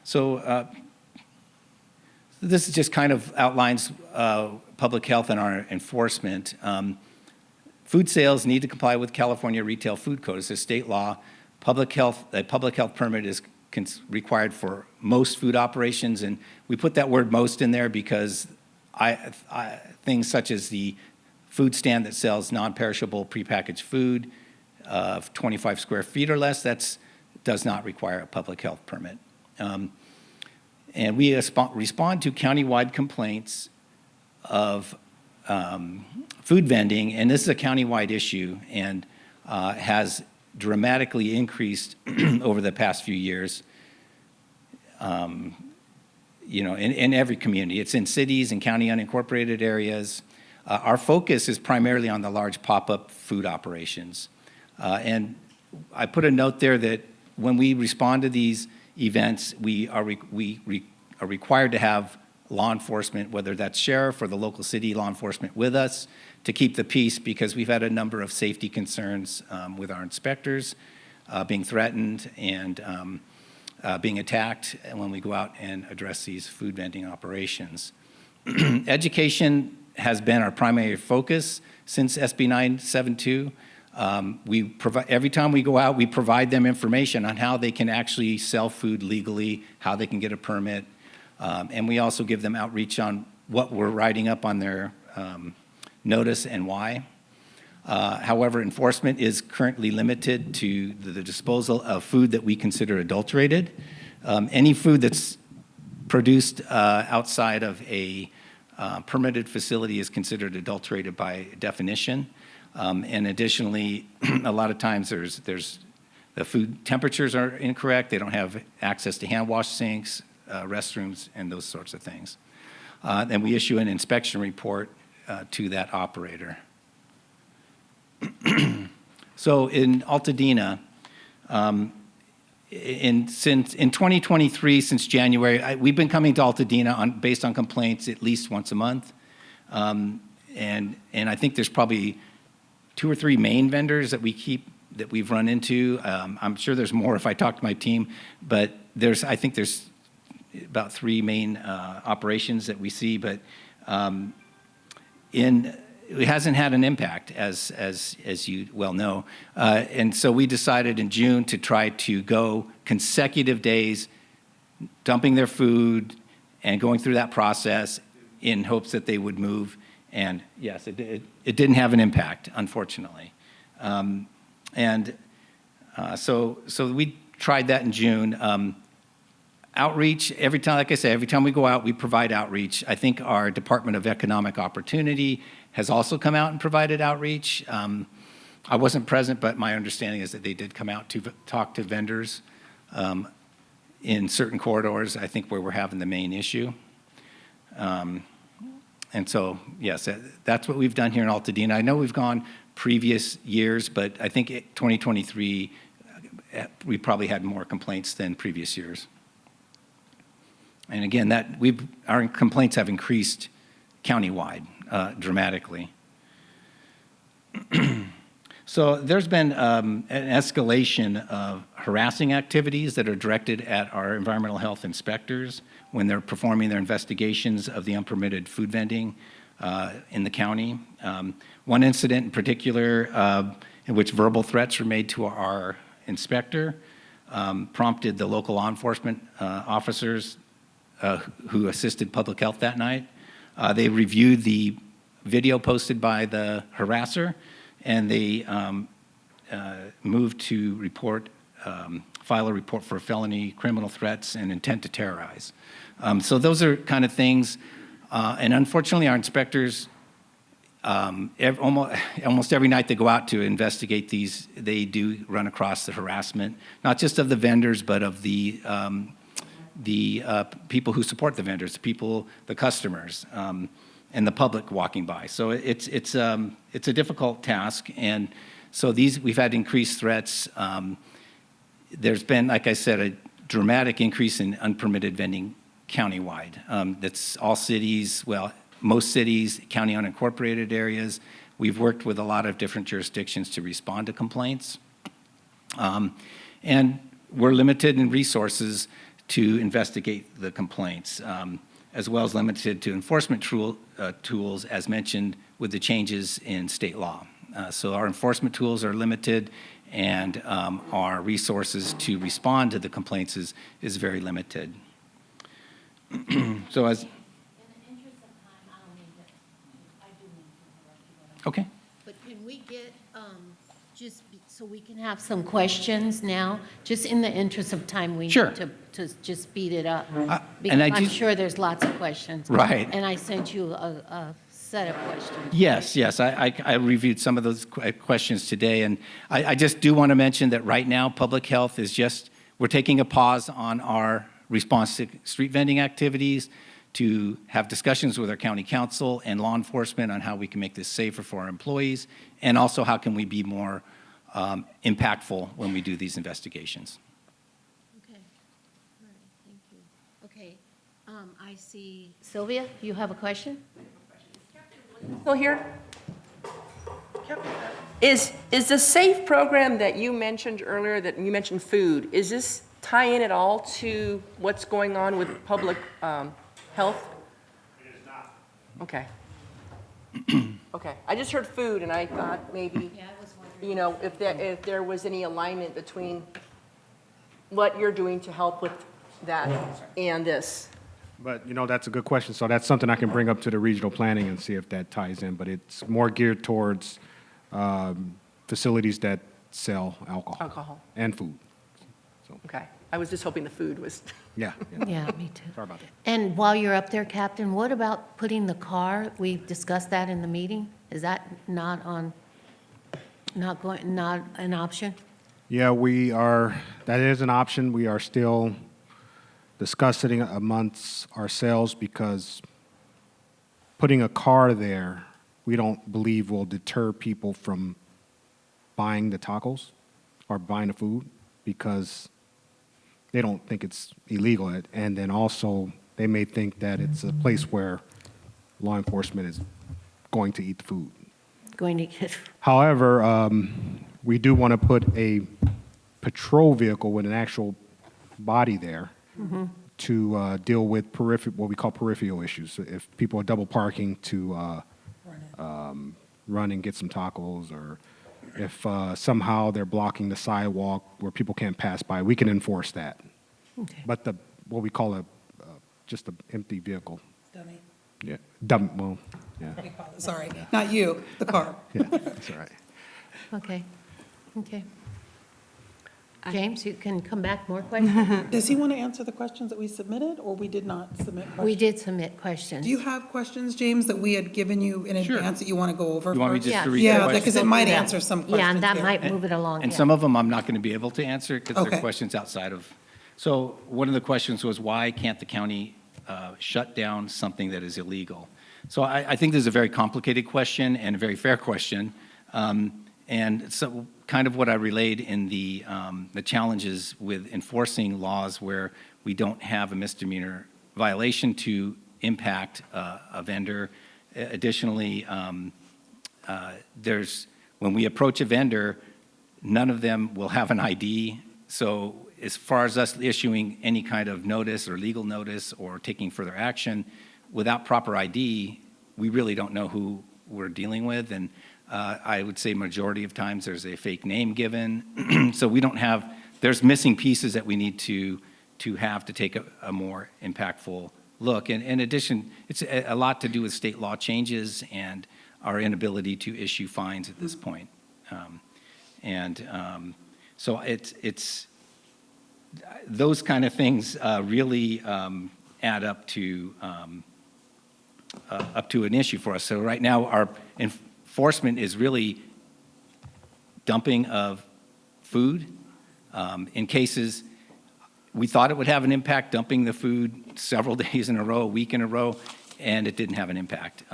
So this just kind of outlines public health and our enforcement. Food sales need to comply with California Retail Food Code. It's a state law. A public health permit is required for most food operations, and we put that word "most" in there because things such as the food stand that sells non-perishable prepackaged food of 25 square feet or less, does not require a public health permit. And we respond to countywide complaints of food vending, and this is a countywide issue and has dramatically increased over the past few years. In every community. It's in cities and county unincorporated areas. Our focus is primarily on the large pop-up food operations. And I put a note there that when we respond to these events, we are required to have law enforcement, whether that's sheriff or the local city law enforcement with us to keep the peace, because we've had a number of safety concerns with our inspectors being threatened and being attacked when we go out and address these food vending operations. Education has been our primary focus since SB 972. Every time we go out, we provide them information on how they can actually sell food legally, how they can get a permit, and we also give them outreach on what we're writing up on their notice and why. However, enforcement is currently limited to the disposal of food that we consider adulterated. Any food that's produced outside of a permitted facility is considered adulterated by definition. And additionally, a lot of times there's the food temperatures are incorrect. They don't have access to hand wash sinks, restrooms, and those sorts of things. And we issue an inspection report to that operator. So in Altadena, in 2023, since January, we've been coming to Altadena based on complaints at least once a month. And I think there's probably 2 or 3 main vendors that we've run into. I'm sure there's more if I talk to my team, but I think there's about 3 main operations that we see, but it hasn't had an impact, as you well know. And so we decided in June to try to go consecutive days, dumping their food and going through that process in hopes that they would move. And yes, it didn't have an impact, unfortunately. So we tried that in June. Outreach, every time, like I say, every time we go out, we provide outreach. I think our Department of Economic Opportunity has also come out and provided outreach. I wasn't present, but my understanding is that they did come out to talk to vendors in certain corridors, I think, where we're having the main issue. And so, yes, that's what we've done here in Altadena. I know we've gone previous years, but I think 2023, we probably had more complaints than previous years. And again, our complaints have increased countywide dramatically. So there's been an escalation of harassing activities that are directed at our environmental health inspectors when they're performing their investigations of the unpermitted food vending in the county. One incident in particular in which verbal threats were made to our inspector prompted the local law enforcement officers who assisted public health that night. They reviewed the video posted by the harasser, and they moved to file a report for felony criminal threats and intent to terrorize. So those are kind of things, and unfortunately our inspectors, almost every night they go out to investigate these, they do run across the harassment, not just of the vendors, but of the people who support the vendors, the customers, and the public walking by. So it's a difficult task, and so we've had increased threats. There's been, like I said, a dramatic increase in unpermitted vending countywide. That's all cities, well, most cities, county unincorporated areas. We've worked with a lot of different jurisdictions to respond to complaints, and we're limited in resources to investigate the complaints, as well as limited to enforcement tools, as mentioned, with the changes in state law. So our enforcement tools are limited, and our resources to respond to the complaints is very limited. So as... Okay. But can we get, so we can have some questions now, just in the interest of time, we Sure. need to just speed it up. and Because I I'm do- sure there's lots of questions. Right. And I sent you a set of questions. Yes. I reviewed some of those questions today, and I just do want to mention that right now, public health is we're taking a pause on our response to street vending activities to have discussions with our county council and law enforcement on how we can make this safer for our employees, and also how can we be more impactful when we do these investigations. Okay. All right, thank you. Okay, I see, Sylvia, you have a question? Still here? Is the SAFE program that you mentioned earlier, that you mentioned food, is this tie in at all to what's going on with public health? It is not. Okay. Okay, I just heard food and I thought maybe, if there was any alignment between what you're doing to help with that and this. But, that's a good question. So that's something I can bring up to the regional planning and see if that ties in. But it's more geared towards facilities that sell alcohol. Alcohol. And food. Okay. I was just hoping the food was, Yeah. Yeah, me too. Sorry about that. And while you're up there, Captain, what about putting the car, we discussed that in the meeting? Is that not an option? Yeah, that is an option. We are still discussing it amongst ourselves because putting a car there, we don't believe will deter people from buying the tacos or buying the food because they don't think it's illegal. And then also, they may think that it's a place where law enforcement is going to eat the food. Going to get, However, we do want to put a patrol vehicle with an actual body there to deal with what we call peripheral issues. So if people are double parking to run and get some tacos, or if somehow they're blocking the sidewalk where people can't pass by, we can enforce that. okay. But what we call just an empty vehicle. Dummy. Yeah, well, yeah, Sorry, not you, the car. yeah, that's all right. Okay, okay. James, you can come back, more questions? Does he want to answer the questions that we submitted, or we did not submit questions? We did submit questions. Do you have questions, James, that we had given you in advance that you want to go over You want me first? just to read the Yeah, questions? because it might answer some questions. Yeah, and that here. might move it along. And yeah. some of them I'm not going to be able to answer because Okay. they're questions outside of. So one of the questions was, why can't the county shut down something that is illegal? So I think this is a very complicated question and a very fair question. And so kind of what I relayed in the challenges with enforcing laws where we don't have a misdemeanor violation to impact a vendor. Additionally, when we approach a vendor, none of them will have an ID. So as far as us issuing any kind of notice or legal notice or taking further action, without proper ID, we really don't know who we're dealing with. And I would say majority of times there's a fake name given. So we don't have, there's missing pieces that we need to have to take a more impactful look. And in addition, it's a lot to do with state law changes and our inability to issue fines at this point. So it's those kind of things really add up to an issue for us. So right now, our enforcement is really dumping of food. In cases, we thought it would have an impact, dumping the food several days in a row, a week in a row, and it didn't have an impact.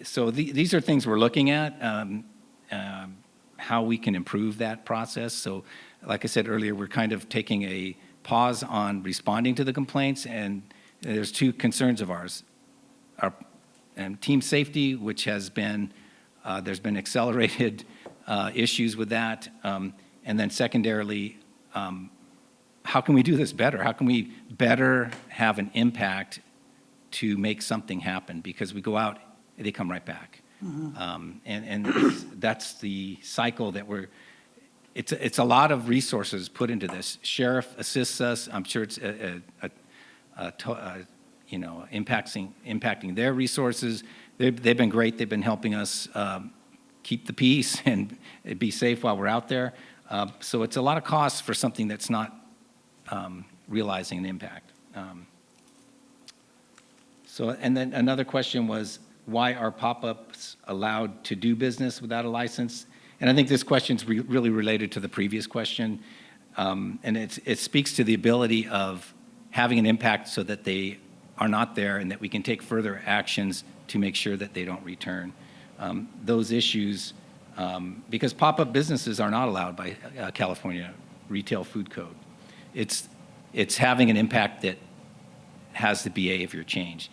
So these are things we're looking at, how we can improve that process. So like I said earlier, we're kind of taking a pause on responding to the complaints, and there's two concerns of ours. Our team safety, which has been, there's been accelerated issues with that. And then secondarily, how can we do this better? How can we better have an impact to make something happen? Because we go out, they come right back. And that's the cycle that it's a lot of resources put into this. Sheriff assists us. I'm sure it's impacting their resources. They've been great. They've been helping us keep the peace and be safe while we're out there. So it's a lot of costs for something that's not realizing an impact. And then another question was, why are pop-ups allowed to do business without a license? And I think this question's really related to the previous question. And it speaks to the ability of having an impact so that they are not there and that we can take further actions to make sure that they don't return. Those issues, because pop-up businesses are not allowed by California Retail Food Code. It's having an impact that has the behavior change.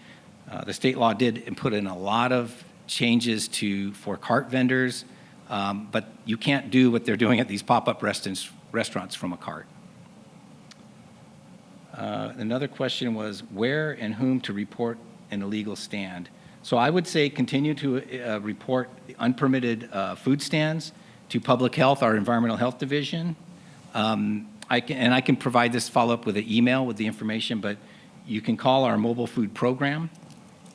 The state law did put in a lot of changes for cart vendors, but you can't do what they're doing at these pop-up restaurants from a cart. Another question was where and whom to report an illegal stand. So I would say continue to report unpermitted food stands to Public Health, our Environmental Health Division. I can provide this follow-up with an email with the information, but you can call our mobile food program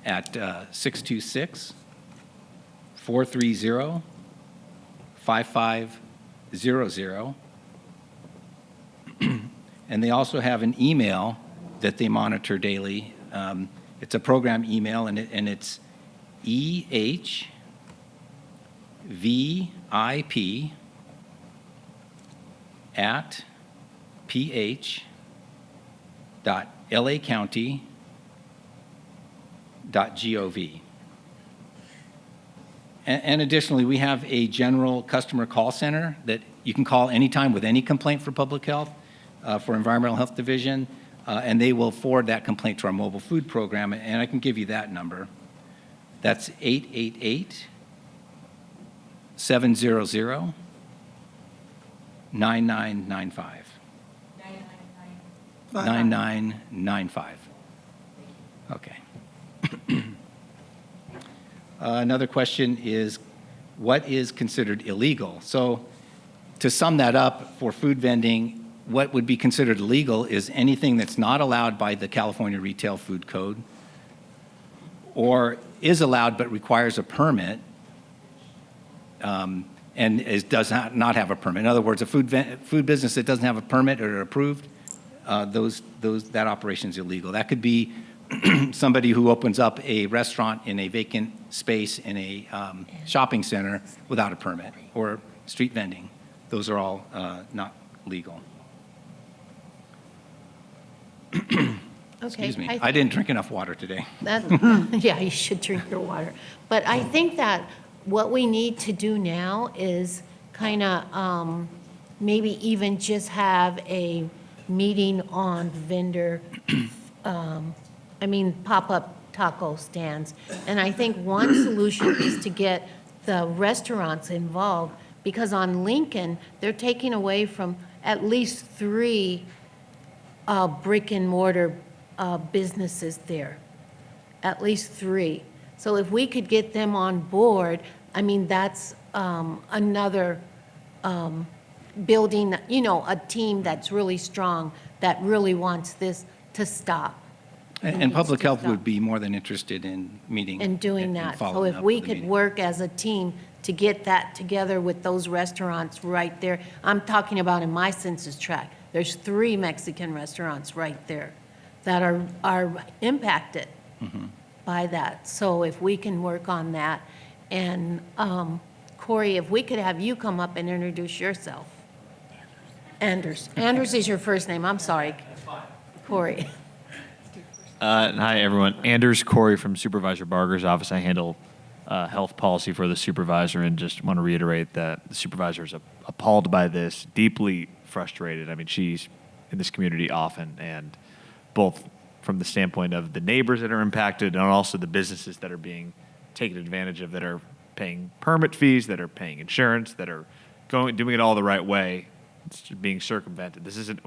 at 626-430-5500. And they also have an email that they monitor daily. It's a program email, and it's ehvip@ph.lacounty.gov. And additionally, we have a general customer call center that you can call anytime with any complaint for public health, for Environmental Health Division, and they will forward that complaint to our mobile food program, and I can give you that number. That's 888-700-9995. 9995. Okay. Another question is, what is considered illegal? So to sum that up, for food vending, what would be considered illegal is anything that's not allowed by the California Retail Food Code, or is allowed but requires a permit, and does not have a permit. In other words, a food business that doesn't have a permit or approved, that operation is illegal. That could be somebody who opens up a restaurant in a vacant space in a shopping center without a permit, or street vending. Those are all not legal. Excuse me. I didn't drink enough water today. Yeah, you should drink your water. But I think that what we need to do now is kind of maybe even just have a meeting on vendor, pop-up taco stands. And I think one solution is to get the restaurants involved, because on Lincoln, they're taking away from at least 3 brick and mortar businesses there, at least 3. So if we could get them on board, that's another building, a team that's really strong, that really wants this to stop. And public health would be more than interested in meeting. And doing that. So if we could work as a team to get that together with those restaurants right there. I'm talking about in my census tract, there's 3 Mexican restaurants right there that are impacted by that. So if we can work on that, and Corey, if we could have you come up and introduce yourself. Anders is your first name, I'm sorry. Corey. Hi, everyone. Anders Corey from Supervisor Barger's office. I handle health policy for the supervisor, and just want to reiterate that the supervisor is appalled by this, deeply frustrated. She's in this community often, and both from the standpoint of the neighbors that are impacted and also the businesses that are being taken advantage of, that are paying permit fees, that are paying insurance, that are doing it all the right way. It's being circumvented. This isn't,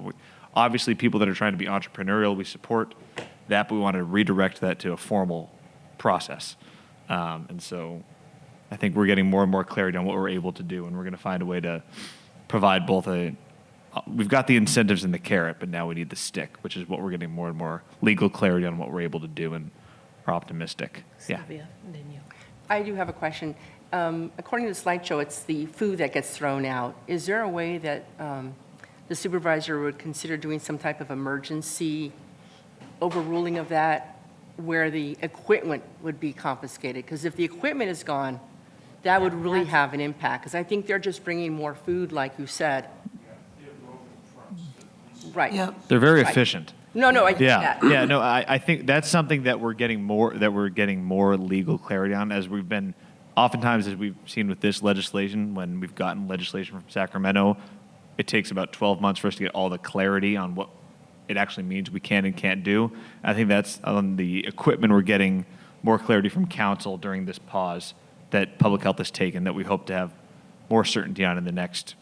obviously, people that are trying to be entrepreneurial, we support that, but we want to redirect that to a formal process. And so I think we're getting more and more clarity on what we're able to do, and we're going to find a way to provide both we've got the incentives and the carrot, but now we need the stick, which is what we're getting more and more legal clarity on what we're able to do, and are optimistic. Sylvia, and then you. I do have a question. According to the slideshow, it's the food that gets thrown out. Is there a way that the supervisor would consider doing some type of emergency overruling of that, where the equipment would be confiscated? Because if the equipment is gone, that would really have an impact, because I think they're just bringing more food, like you said. Right. Yep. They're very efficient. No, I get that. Yeah, no, I think that's something that we're getting more legal clarity on, as we've been, oftentimes, as we've seen with this legislation, when we've gotten legislation from Sacramento, it takes about 12 months for us to get all the clarity on what it actually means we can and can't do. I think that's on the equipment. We're getting more clarity from council during this pause that public health has taken, that we hope to have more certainty on in the next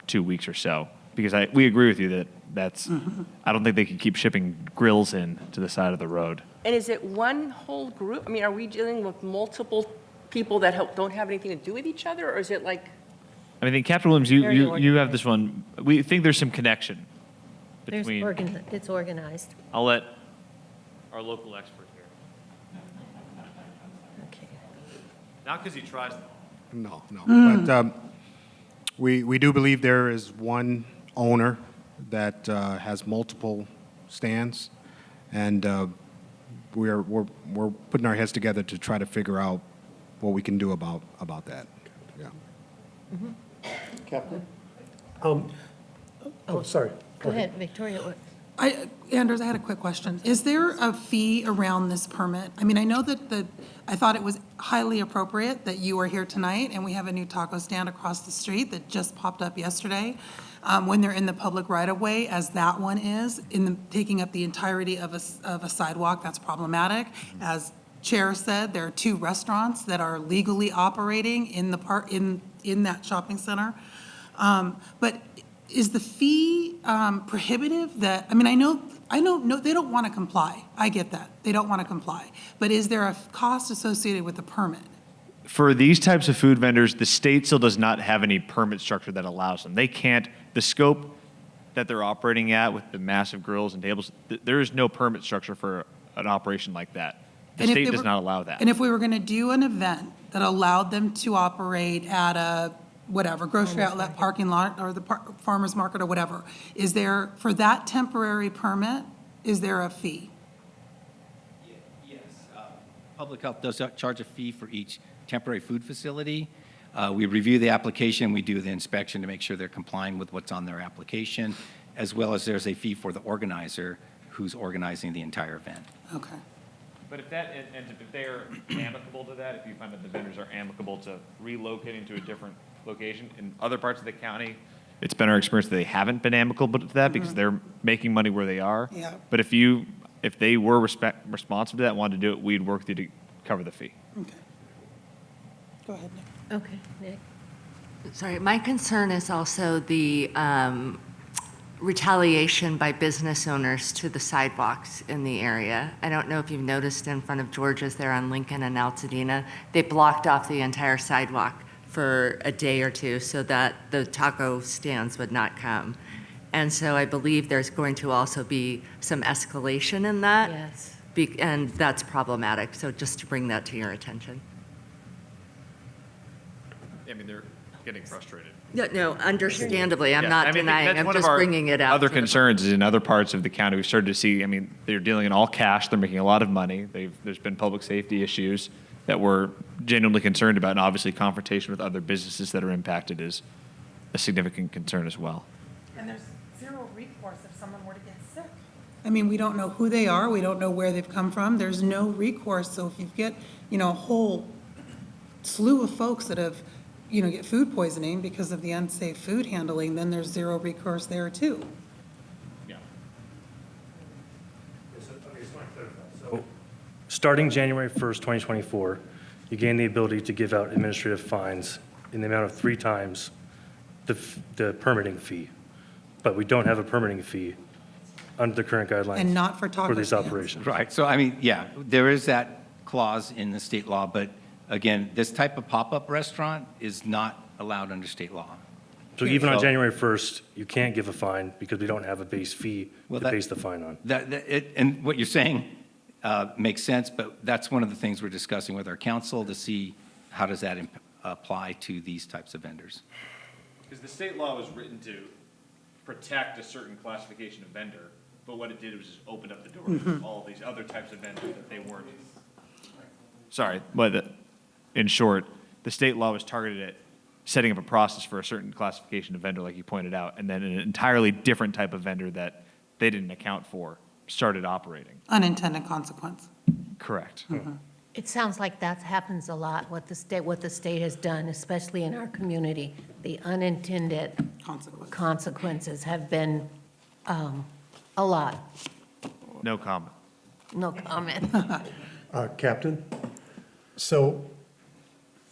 2 weeks or so. Because we agree with you that I don't think they can keep shipping grills in to the side of the road. And is it one whole group? Are we dealing with multiple people that don't have anything to do with each other, or is it like? In Captain Williams, you have this one. We think there's some connection between. It's organized. I'll let our local expert here. Okay. Not because he tries. No. But we do believe there is one owner that has multiple stands, and we're putting our heads together to try to figure out what we can do about that. Yeah. Captain? Sorry. Go ahead, Victoria. Anders, I had a quick question. Is there a fee around this permit? I mean, I know that I thought it was highly appropriate that you are here tonight, and we have a new taco stand across the street that just popped up yesterday. When they're in the public right-of-way, as that one is, taking up the entirety of a sidewalk, that's problematic. As Chair said, there are 2 restaurants that are legally operating in that shopping center. But is the fee prohibitive? That, I mean, I know no, they don't want to comply. I get that. They don't want to comply. But is there a cost associated with the permit? For these types of food vendors, the state still does not have any permit structure that allows them. They can't, the scope that they're operating at with the massive grills and tables, there is no permit structure for an operation like that. The state does not allow that. And if we were going to do an event that allowed them to operate at a, whatever, grocery outlet parking lot or the farmer's market or whatever, is there, for that temporary permit, is there a fee? Yes. Public Health does charge a fee for each temporary food facility. We review the application, we do the inspection to make sure they're complying with what's on their application, as well as there's a fee for the organizer who's organizing the entire event. Okay. But if that, and if they're amicable to that, if you find that the vendors are amicable to relocating to a different location in other parts of the county, it's been our experience that they haven't been amicable to that because they're making money where they are. Yeah. But if they were responsive to that, wanted to do it, we'd work with you to cover the fee. Okay. Go ahead, Nick. Okay, Nick. Sorry, my concern is also the retaliation by business owners to the sidewalks in the area. I don't know if you've noticed in front of George's there on Lincoln and Altadena, they blocked off the entire sidewalk for a day or two so that the taco stands would not come. And so I believe there's going to also be some escalation in that. Yes. And that's problematic. So just to bring that to your attention. I mean, they're getting frustrated. No, understandably, I'm Yeah, not I mean, denying, that's I'm one of just our bringing it out. Other to the- concerns is in other parts of the county, we've started to see, I mean, they're dealing in all cash, they're making a lot of money, there's been public safety issues that we're genuinely concerned about, and obviously confrontation with other businesses that are impacted is a significant concern as well. And there's zero recourse if someone were to get sick. I mean, we don't know who they are, we don't know where they've come from, there's no recourse. So if you get, a whole slew of folks that have, get food poisoning because of the unsafe food handling, then there's zero recourse there too. Yeah. Starting January 1st, 2024, you gain the ability to give out administrative fines in the amount of 3 times the permitting fee. But we don't have a permitting fee under the current guidelines. And not for taco For these stands. operations. Right, so I mean, yeah, there is that clause in the state law, but again, this type of pop-up restaurant is not allowed under state law. So even on So- January 1st, you can't give a fine because we don't have a base fee Well, to that- base the fine on. And what you're saying makes sense, but that's one of the things we're discussing with our council to see how does that apply to these types of vendors. Because the state law was written to protect a certain classification of vendor, but what it did was just opened up the door to all these other types of vendors that they weren't. Sorry, but in short, the state law was targeted at setting up a process for a certain classification of vendor, like you pointed out, and then an entirely different type of vendor that they didn't account for started operating. Unintended consequence. Correct. It sounds like that happens a lot, what the state has done, especially in our community. The unintended consequences have been a lot. No comment. No comment. Captain? So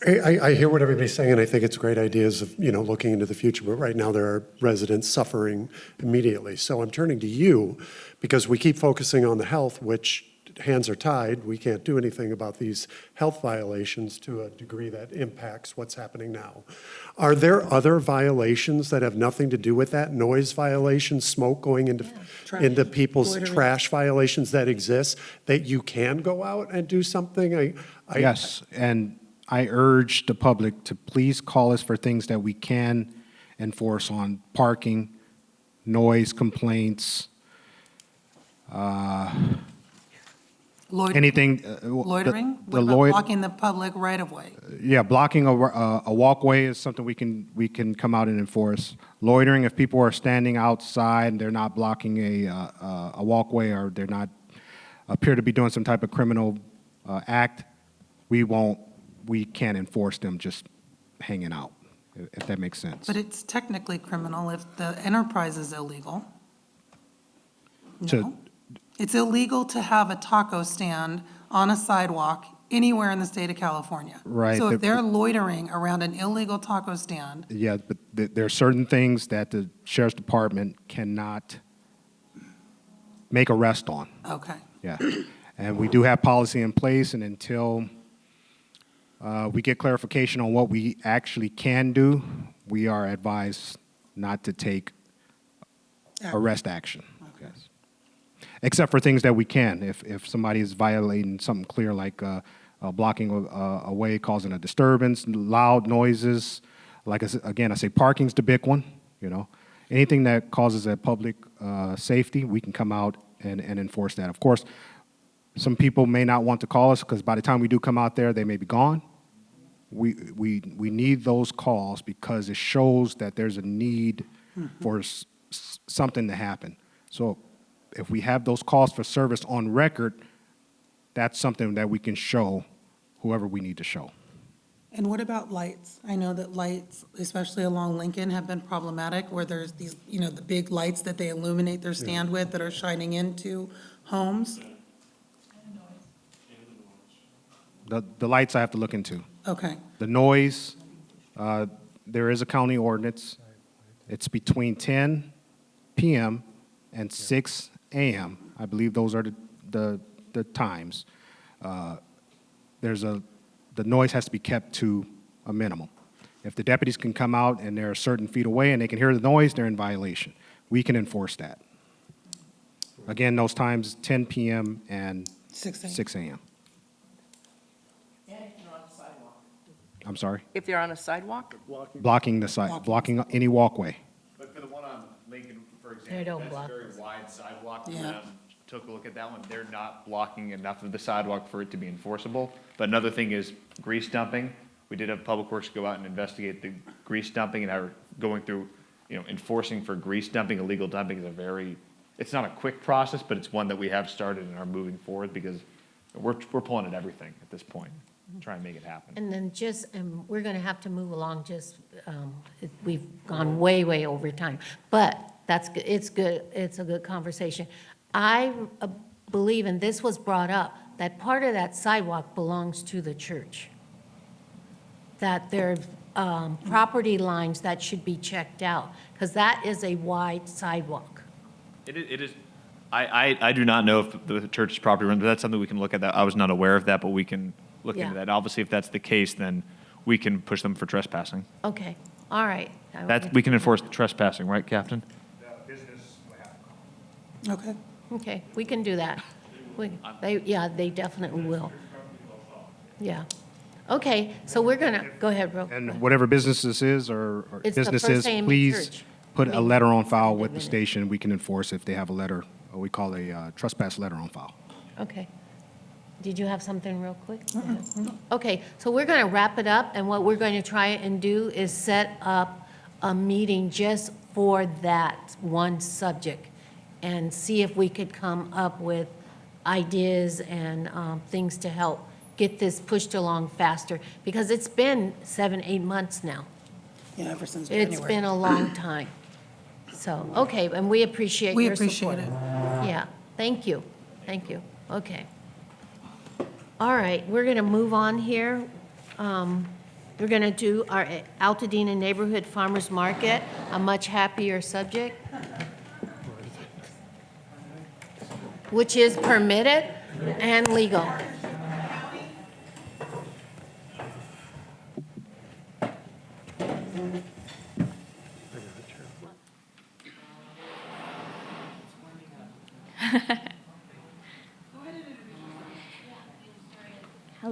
I hear what everybody's saying, and I think it's great ideas of, looking into the future, but right now there are residents suffering immediately. So I'm turning to you because we keep focusing on the health, which hands are tied. We can't do anything about these health violations to a degree that impacts what's happening now. Are there other violations that have nothing to do with that? Noise violations, smoke going into people's trash violations that exist that you can go out and do something? Yes, and I urge the public to please call us for things that we can enforce on parking, noise complaints, anything. Loitering? The What about loi- blocking the public right-of-way? Yeah, blocking a walkway is something we can come out and enforce. Loitering, if people are standing outside and they're not blocking a walkway, or they're not appear to be doing some type of criminal act, we can't enforce them just hanging out, if that makes sense. But it's technically criminal if the enterprise is illegal. To- No? It's illegal to have a taco stand on a sidewalk anywhere in the state of California. Right. So if they're loitering around an illegal taco stand, Yeah, but there are certain things that the sheriff's department cannot make arrest on. okay. Yeah, and we do have policy in place, and until we get clarification on what we actually can do, we are advised not to take arrest action. Yes. Except for things that we can. If somebody is violating something clear, like blocking a way, causing a disturbance, loud noises, like I said, again, I say parking's the big one, you know. Anything that causes a public safety, we can come out and enforce that. Of course, some people may not want to call us because by the time we do come out there, they may be gone. We need those calls because it shows that there's a need for something to happen. So if we have those calls for service on record, that's something that we can show whoever we need to show. And what about lights? I know that lights, especially along Lincoln, have been problematic, where there's these, the big lights that they illuminate their stand with that are shining into homes. The lights I have to look into. Okay, The noise, there is a county ordinance. It's between 10 p.m. and 6 a.m. I believe those are the times. The noise has to be kept to a minimum. If the deputies can come out and they're a certain feet away and they can hear the noise, they're in violation. We can enforce that. Again, those times, 10 p.m. and 6 a.m. 6 a.m. I'm sorry? If they're on a sidewalk? Blocking the side, blocking any walkway. But for the one on Lincoln, for They example, don't that's a block very wide sidewalk. Yeah. When I took a look at that one, they're not blocking enough of the sidewalk for it to be enforceable. But another thing is grease dumping. We did have Public Works go out and investigate the grease dumping, and are going through, enforcing for grease dumping. Illegal dumping is it's not a quick process, but it's one that we have started and are moving forward because we're pulling at everything at this point, trying to make it happen. And then we're going to have to move along, we've gone way, way over time. But that's good, it's good, it's a good conversation. I believe, and this was brought up, that part of that sidewalk belongs to the church. That there are property lines that should be checked out, because that is a wide sidewalk. It is, I do not know if the church's property runs, but that's something we can look at. That I was not aware of that, but we can look into Yeah. that. Obviously, if that's the case, then we can push them for trespassing. Okay, all right. We can enforce trespassing, right, Captain? Okay. Okay, we can do that. They definitely will. Yeah. Okay, so we're gonna, go ahead, Ro. And whatever business this is or It's the First businesses, AME please Church. put I a mean, letter on file with the minute. station. We can enforce if they have a letter, we call a trespass letter on file. Okay. Did you have something real quick? Okay, so we're going to wrap it up, and what we're going to try and do is set up a meeting just for that one subject and see if we could come up with ideas and things to help get this pushed along faster, because it's been 7-8 months now. Yeah, ever since January. It's been a long time. So, okay, and we appreciate We your appreciate support. it. Yeah, thank you, okay. All right, we're going to move on here. We're going to do our Altadena Neighborhood Farmers Market, a much happier subject, which is permitted and legal.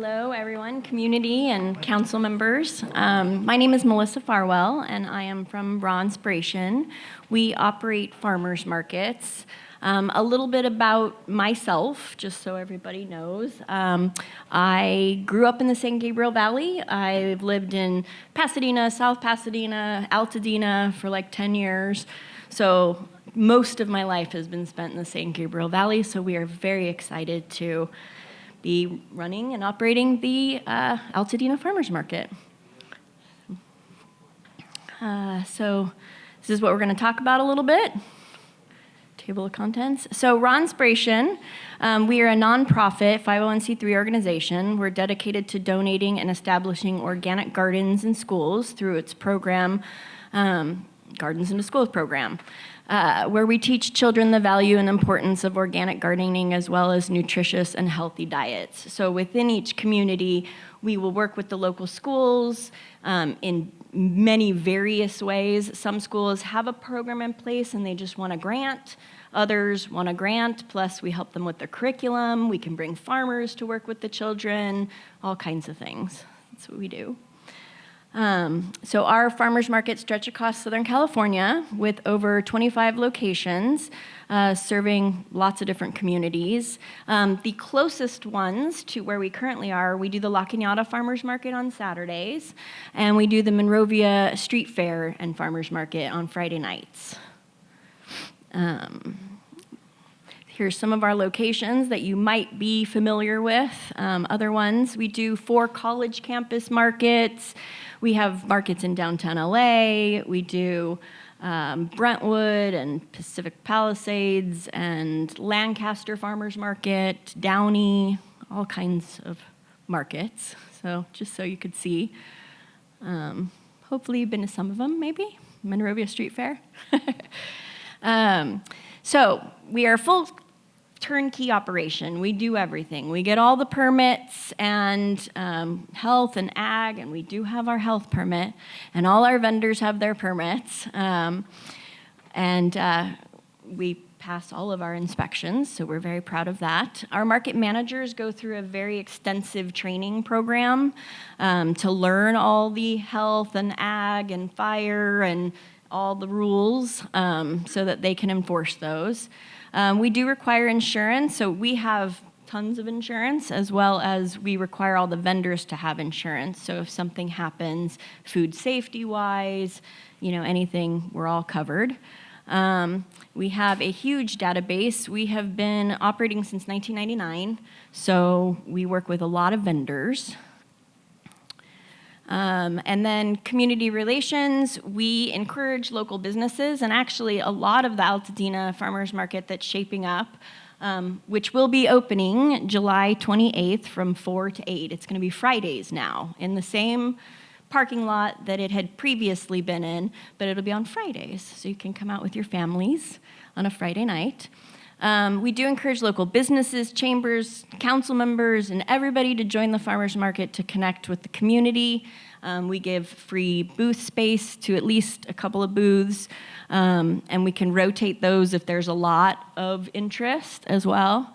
Hello, everyone, community and council members. My name is Melissa Farwell, and I am from Raw Inspiration. We operate farmers markets. A little bit about myself, just so everybody knows. I grew up in the San Gabriel Valley. I've lived in Pasadena, South Pasadena, Altadena for like 10 years. So most of my life has been spent in the San Gabriel Valley, so we are very excited to be running and operating the Altadena Farmers Market. So this is what we're going to talk about a little bit. Table of contents. So Raw Inspiration, we are a nonprofit 501c3 organization. We're dedicated to donating and establishing organic gardens in schools through its program, Gardens into Schools program, where we teach children the value and importance of organic gardening as well as nutritious and healthy diets. So within each community, we will work with the local schools in many various ways. Some schools have a program in place and they just want a grant. Others want a grant, plus we help them with the curriculum. We can bring farmers to work with the children, all kinds of things. That's what we do. So our farmers market stretch across Southern California with over 25 locations, serving lots of different communities. The closest ones to where we currently are, we do the La Cañada Farmers Market on Saturdays, and we do the Monrovia Street Fair and Farmers Market on Friday nights. Here's some of our locations that you might be familiar with. Other ones, we do 4 college campus markets. We have markets in downtown LA. We do Brentwood and Pacific Palisades and Lancaster Farmers Market, Downey, all kinds of markets. So just so you could see. Hopefully you've been to some of them, maybe. Monrovia Street Fair. So we are full turnkey operation. We do everything. We get all the permits and health and ag, and we do have our health permit, and all our vendors have their permits. We pass all of our inspections, so we're very proud of that. Our market managers go through a very extensive training program to learn all the health and ag and fire and all the rules so that they can enforce those. We do require insurance, so we have tons of insurance, as well as we require all the vendors to have insurance. So if something happens food safety-wise, anything, we're all covered. We have a huge database. We have been operating since 1999, so we work with a lot of vendors. And then community relations, we encourage local businesses, and actually a lot of the Altadena Farmers Market that's shaping up, which will be opening July 28th from 4 to 8. It's going to be Fridays now in the same parking lot that it had previously been in, but it'll be on Fridays, so you can come out with your families on a Friday night. We do encourage local businesses, chambers, council members, and everybody to join the farmers market to connect with the community. We give free booth space to at least a couple of booths, and we can rotate those if there's a lot of interest as well.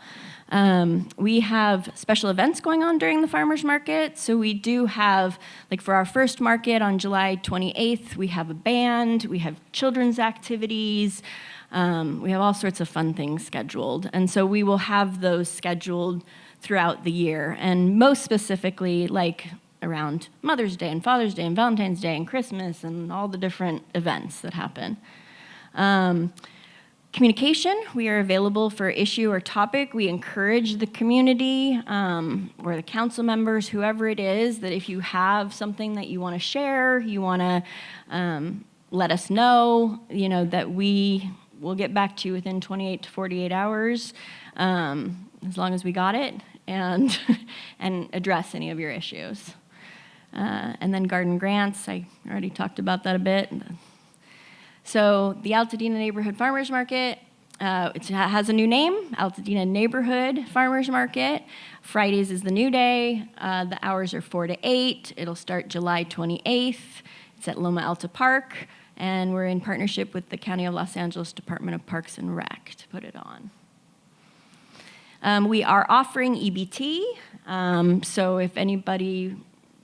We have special events going on during the farmers market. So we do have, like for our first market on July 28th, we have a band, we have children's activities, we have all sorts of fun things scheduled. And so we will have those scheduled throughout the year. And most specifically, like around Mother's Day and Father's Day and Valentine's Day and Christmas and all the different events that happen. Communication, we are available for issue or topic. We encourage the community or the council members, whoever it is, that if you have something that you want to share, you want to let us know, that we will get back to you within 28 to 48 hours, as long as we got it, and address any of your issues. And then garden grants, I already talked about that a bit. So the Altadena Neighborhood Farmers Market, it has a new name, Altadena Neighborhood Farmers Market. Fridays is the new day. The hours are 4 to 8. It'll start July 28th. It's at Loma Alta Park, and we're in partnership with the County of Los Angeles Department of Parks and Rec to put it on. We are offering EBT, so if anybody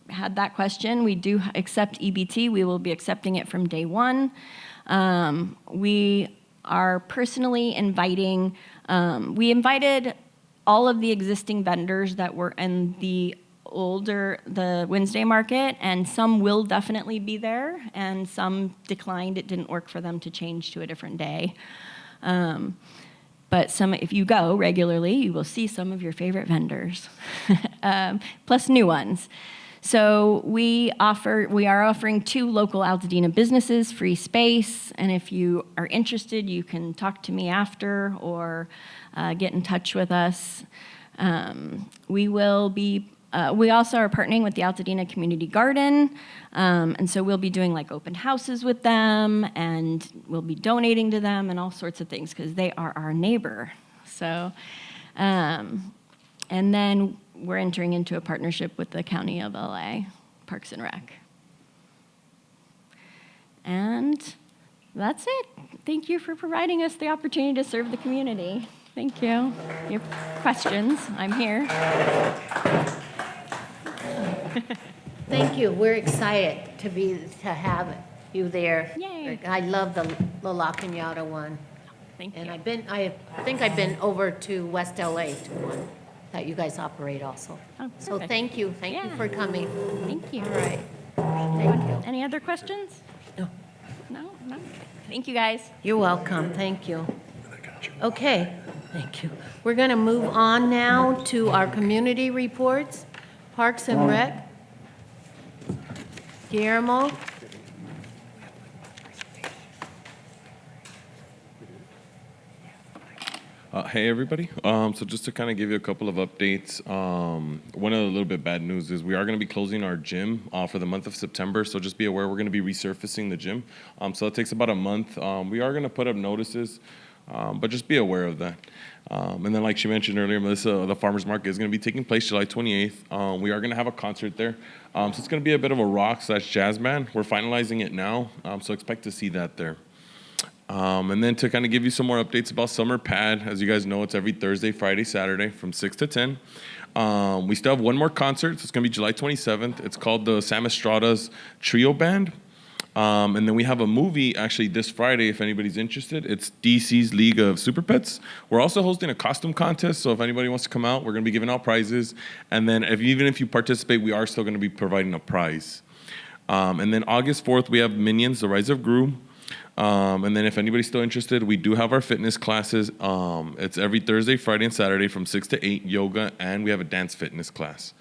had that question, we do accept EBT. We will be accepting it from day one. We are personally inviting, we invited all of the existing vendors that were in the Wednesday market, and some will definitely be there, and some declined. It didn't work for them to change to a different day. But if you go regularly, you will see some of your favorite vendors, plus new ones. So we are offering 2 local Altadena businesses free space, and if you are interested, you can talk to me after or get in touch with us. We also are partnering with the Altadena Community Garden, and so we'll be doing like open houses with them, and we'll be donating to them and all sorts of things because they are our neighbor. So, and then we're entering into a partnership with the County of LA, Parks and Rec. And that's it. Thank you for providing us the opportunity to serve the community. Thank you. Your questions, I'm here. Thank you. We're excited to have you there. Yay. I love the La Cañada one. Thank you. And I think I've been over to West LA to one that you guys operate also. Oh, So perfect. thank you. Thank you for coming. Thank you. All right. Thank you. Any other questions? No. No? Thank you, guys. You're welcome. Thank you. Okay. Thank you. We're going to move on now to our community reports. Parks and Rec. Guillermo. Hey, everybody. So just to kind of give you a couple of updates, one of the little bit bad news is we are going to be closing our gym for the month of September. So just be aware we're going to be resurfacing the gym. So it takes about a month. We are going to put up notices, but just be aware of that. And then like she mentioned earlier, Melissa, the farmers market is going to be taking place July 28th. We are going to have a concert there. So it's going to be a bit of a rock/jazz band. We're finalizing it now, so expect to see that there. And then to kind of give you some more updates about Summer Pad, as you guys know, it's every Thursday, Friday, Saturday from 6 to 10. We still have one more concert. So it's going to be July 27th. It's called the Sam Estrada's Trio Band. And then we have a movie actually this Friday, if anybody's interested. It's DC's League of Super Pets. We're also hosting a costume contest, so if anybody wants to come out, we're going to be giving out prizes. And then even if you participate, we are still going to be providing a prize. And then August 4th, we have Minions, The Rise of Gru. And then if anybody's still interested, we do have our fitness classes. It's every Thursday, Friday, and Saturday from 6 to 8, yoga, and we have a dance fitness class.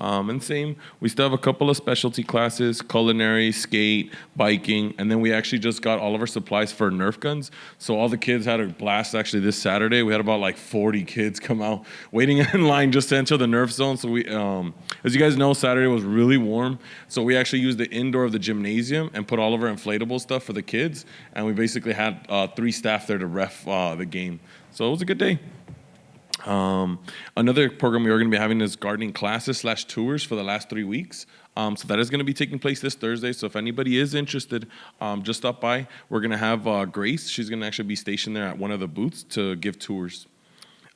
And same, we still have a couple of specialty classes, culinary, skate, biking, and then we actually just got all of our supplies for Nerf guns. So all the kids had a blast actually this Saturday. We had about like 40 kids come out waiting in line just to enter the Nerf zone. So we, as you guys know, Saturday was really warm. So we actually used the indoor of the gymnasium and put all of our inflatable stuff for the kids. And we basically had 3 staff there to ref the game. So it was a good day. Another program we are going to be having is gardening classes/tours for the last 3 weeks. So that is going to be taking place this Thursday. So if anybody is interested, just stop by. We're going to have Grace. She's going to actually be stationed there at one of the booths to give tours.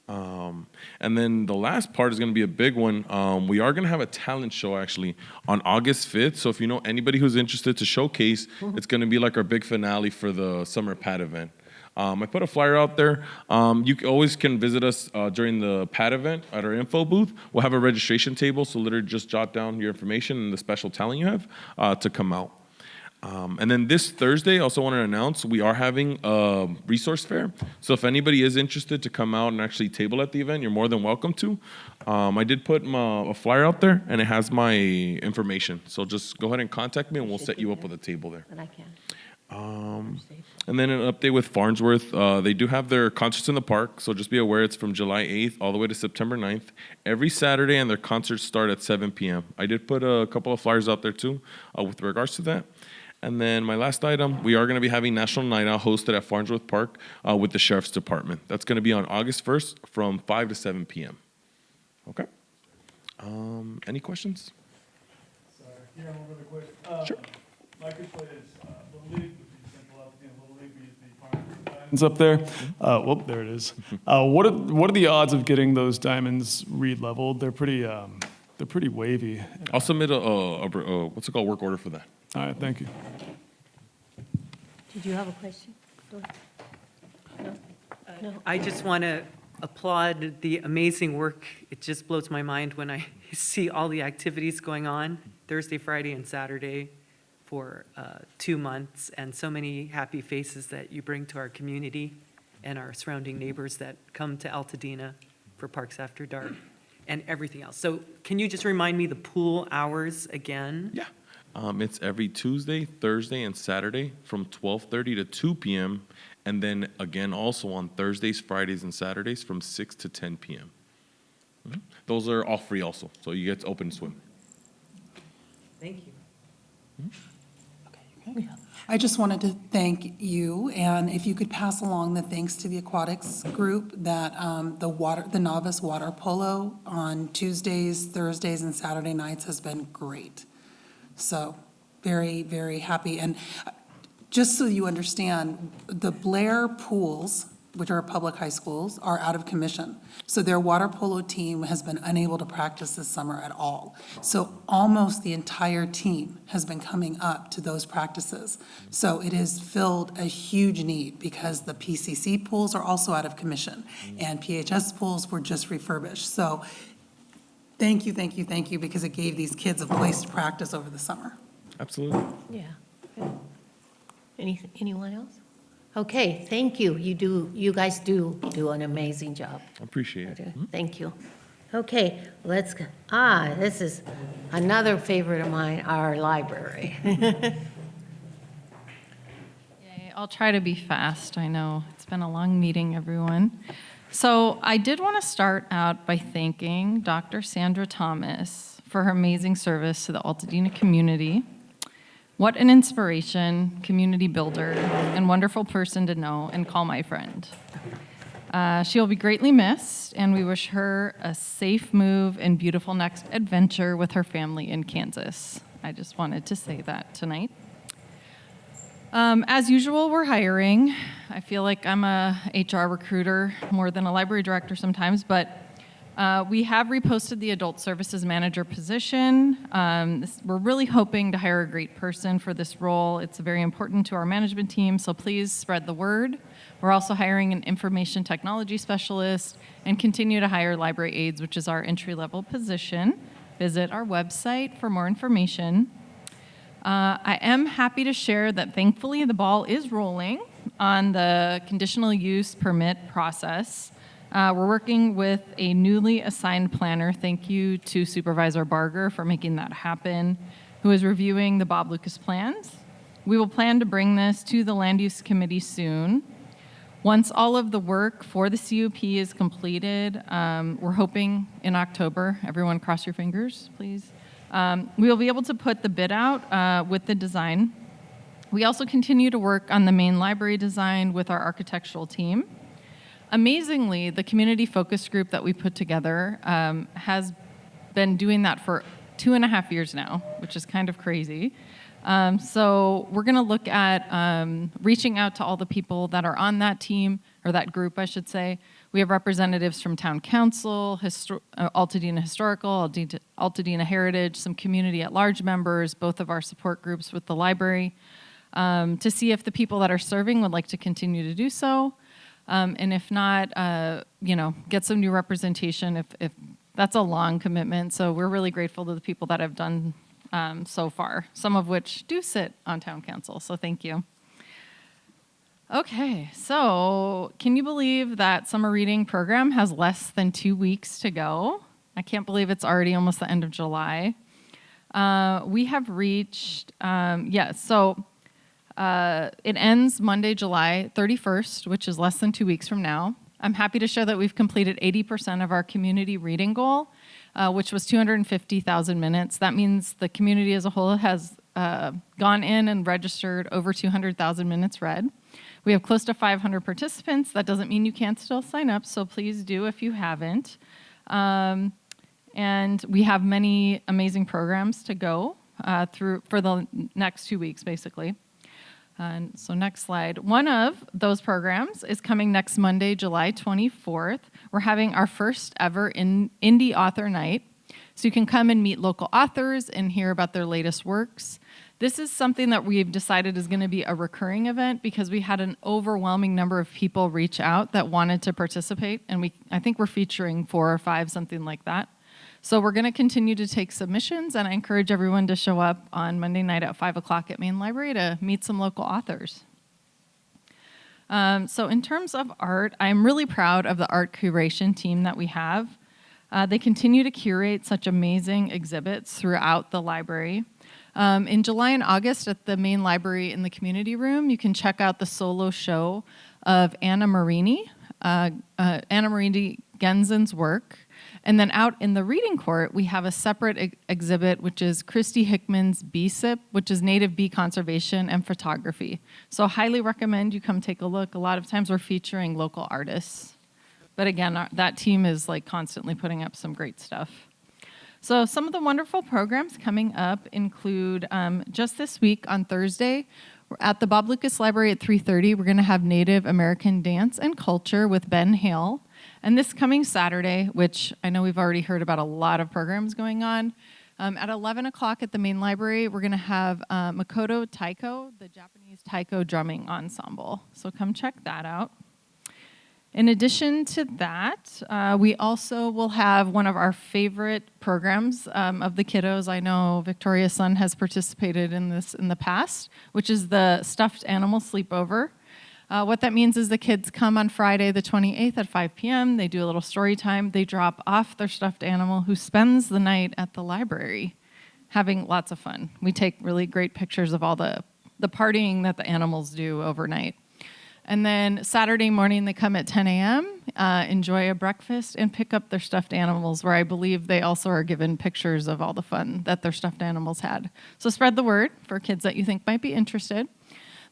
And then the last part is going to be a big one. We are going to have a talent show actually on August 5th. So if you know anybody who's interested to showcase, it's going to be like our big finale for the Summer Pad event. I put a flyer out there. You always can visit us during the PAD event at our info booth. We'll have a registration table, so literally just jot down your information and the special talent you have to come out. And then this Thursday, I also want to announce we are having a resource fair. So if anybody is interested to come out and actually table at the event, you're more than welcome to. I did put a flyer out there, and it has my information. So just go ahead and contact me, and we'll set you up with a table there. But I can't. And then an update with Farnsworth. They do have their concerts in the park, so just be aware it's from July 8th all the way to September 9th. Every Saturday, and their concerts start at 7 p.m. I did put a couple of flyers out there, too, with regards to that. And then my last item, we are going to be having National Night Out hosted at Farnsworth Park with the Sheriff's Department. That's going to be on August 1st from 5 to 7 p.m. Okay? Any questions? Sorry, here, I'm over the question. Sure. My question is, Little League, which is Central Altadena Little League, we used to be Farnsworth guys. diamonds up there. Whoop, there it is. What are the odds of getting those diamonds re-leveled? They're pretty wavy. I'll submit a what's it called, work order for that. All right, thank you. Did you have a question? No? I just want to applaud the amazing work. It just blows my mind when I see all the activities going on Thursday, Friday, and Saturday for 2 months, and so many happy faces that you bring to our community and our surrounding neighbors that come to Altadena for Parks After Dark and everything else. So can you just remind me the pool hours again? Yeah. It's every Tuesday, Thursday, and Saturday from 12:30 to 2 p.m. And then again also on Thursdays, Fridays, and Saturdays from 6 to 10 p.m. Those are all free also, so you get to open swim. Thank you. I just wanted to thank you, and if you could pass along the thanks to the aquatics group that the novice water polo on Tuesdays, Thursdays, and Saturday nights has been great. So very, very happy. And just so you understand, the Blair pools, which are public high schools, are out of commission. So their water polo team has been unable to practice this summer at all. So almost the entire team has been coming up to those practices. So it has filled a huge need because the PCC pools are also out of commission and PHS pools were just refurbished. So thank you, thank you, thank you, because it gave these kids a place to practice over the summer. Absolutely. Yeah. Good. Anyone else? Okay, thank you. You guys do an amazing job. I appreciate it. Thank you. Okay, let's go. This is another favorite of mine, our library. Yay, I'll try to be fast. I know it's been a long meeting, everyone. So I did want to start out by thanking Dr. Sandra Thomas for her amazing service to the Altadena community. What an inspiration, community builder, and wonderful person to know and call my friend. She'll be greatly missed, and we wish her a safe move and beautiful next adventure with her family in Kansas. I just wanted to say that tonight. As usual, we're hiring. I feel like I'm a HR recruiter more than a library director sometimes, but we have reposted the adult services manager position. We're really hoping to hire a great person for this role. It's very important to our management team, so please spread the word. We're also hiring an information technology specialist and continue to hire library aides, which is our entry-level position. Visit our website for more information. I am happy to share that thankfully the ball is rolling on the conditional use permit process. We're working with a newly assigned planner. Thank you to Supervisor Barger for making that happen, who is reviewing the Bob Lucas plans. We will plan to bring this to the Land Use Committee soon. Once all of the work for the CUP is completed, we're hoping in October. Everyone cross your fingers, please. We will be able to put the bid out with the design. We also continue to work on the main library design with our architectural team. Amazingly, the community focus group that we put together has been doing that for 2.5 years now, which is kind of crazy. So we're going to look at reaching out to all the people that are on that team, or that group, I should say. We have representatives from Town Council, Altadena Historical, Altadena Heritage, some community at large members, both of our support groups with the library, to see if the people that are serving would like to continue to do so. And if not, get some new representation if that's a long commitment. So we're really grateful to the people that have done so far, some of which do sit on Town Council. So thank you. Okay, so can you believe that summer reading program has less than 2 weeks to go? I can't believe it's already almost the end of July. We have reached, it ends Monday, July 31st, which is less than 2 weeks from now. I'm happy to share that we've completed 80% of our community reading goal, which was 250,000 minutes. That means the community as a whole has gone in and registered over 200,000 minutes read. We have close to 500 participants. That doesn't mean you can't still sign up, so please do if you haven't. And we have many amazing programs to go through for the next 2 weeks, basically. And so next slide. One of those programs is coming next Monday, July 24th. We're having our first ever indie author night. So you can come and meet local authors and hear about their latest works. This is something that we've decided is going to be a recurring event because we had an overwhelming number of people reach out that wanted to participate. And I think we're featuring 4 or 5, something like that. So we're going to continue to take submissions, and I encourage everyone to show up on Monday night at 5 o'clock at Main Library to meet some local authors. So in terms of art, I'm really proud of the art curation team that we have. They continue to curate such amazing exhibits throughout the library. In July and August at the Main Library in the community room, you can check out the solo show of Anna Marini Genzen's work. And then out in the reading court, we have a separate exhibit, which is Christy Hickman's Bee Sip, which is native bee conservation and photography. So I highly recommend you come take a look. A lot of times we're featuring local artists. But again, that team is like constantly putting up some great stuff. So some of the wonderful programs coming up include just this week on Thursday, we're at the Bob Lucas Library at 3:30. We're going to have Native American Dance and Culture with Ben Hale. And this coming Saturday, which I know we've already heard about a lot of programs going on, at 11 o'clock at the Main Library, we're going to have Makoto Taiko, the Japanese taiko drumming ensemble. So come check that out. In addition to that, we also will have one of our favorite programs of the kiddos. I know Victoria's son has participated in this in the past, which is the Stuffed Animal Sleepover. What that means is the kids come on Friday the 28th at 5 p.m. They do a little story time. They drop off their stuffed animal who spends the night at the library having lots of fun. We take really great pictures of all the partying that the animals do overnight. And then Saturday morning, they come at 10 a.m., enjoy a breakfast, and pick up their stuffed animals, where I believe they also are given pictures of all the fun that their stuffed animals had. So spread the word for kids that you think might be interested.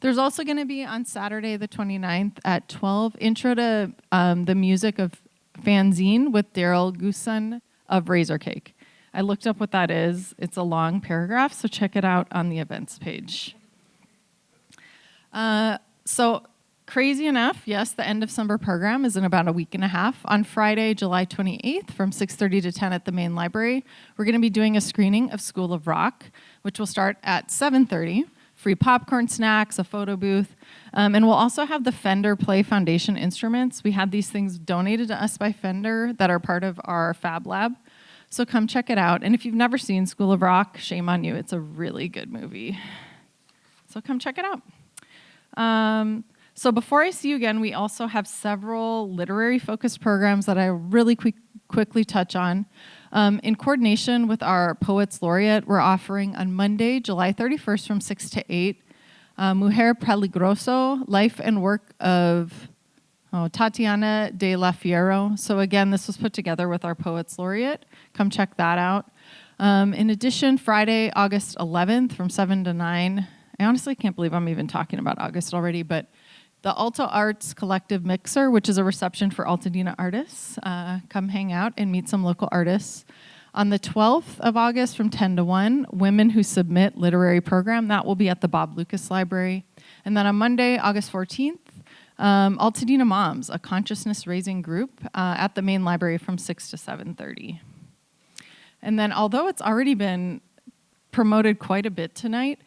There's also going to be on Saturday the 29th at 12, Intro to the Music of Fanzine with Daryl Gooson of Razor Cake. I looked up what that is. It's a long paragraph, so check it out on the events page. So crazy enough, yes, the end of summer program is in about a week and a half. On Friday, July 28th from 6:30 to 10 at the Main Library, we're going to be doing a screening of School of Rock, which will start at 7:30. Free popcorn snacks, a photo booth, and we'll also have the Fender Play Foundation instruments. We had these things donated to us by Fender that are part of our Fab Lab. So come check it out. And if you've never seen School of Rock, shame on you. It's a really good movie. So come check it out. So before I see you again, we also have several literary-focused programs that I really quickly touch on. In coordination with our Poets Laureate, we're offering on Monday, July 31st from 6 to 8, Mujer Peligroso, Life and Work of Tatiana de la Fierro. So again, this was put together with our Poets Laureate. Come check that out. In addition, Friday, August 11th from 7 to 9. I honestly can't believe I'm even talking about August already, but the Alta Arts Collective Mixer, which is a reception for Altadena artists. Come hang out and meet some local artists. On the 12th of August from 10 to 1, Women Who Submit Literary Program. That will be at the Bob Lucas Library. And then on Monday, August 14th, Altadena Moms, a consciousness-raising group at the Main Library from 6 to 7:30. And then although it's already been promoted quite a bit tonight,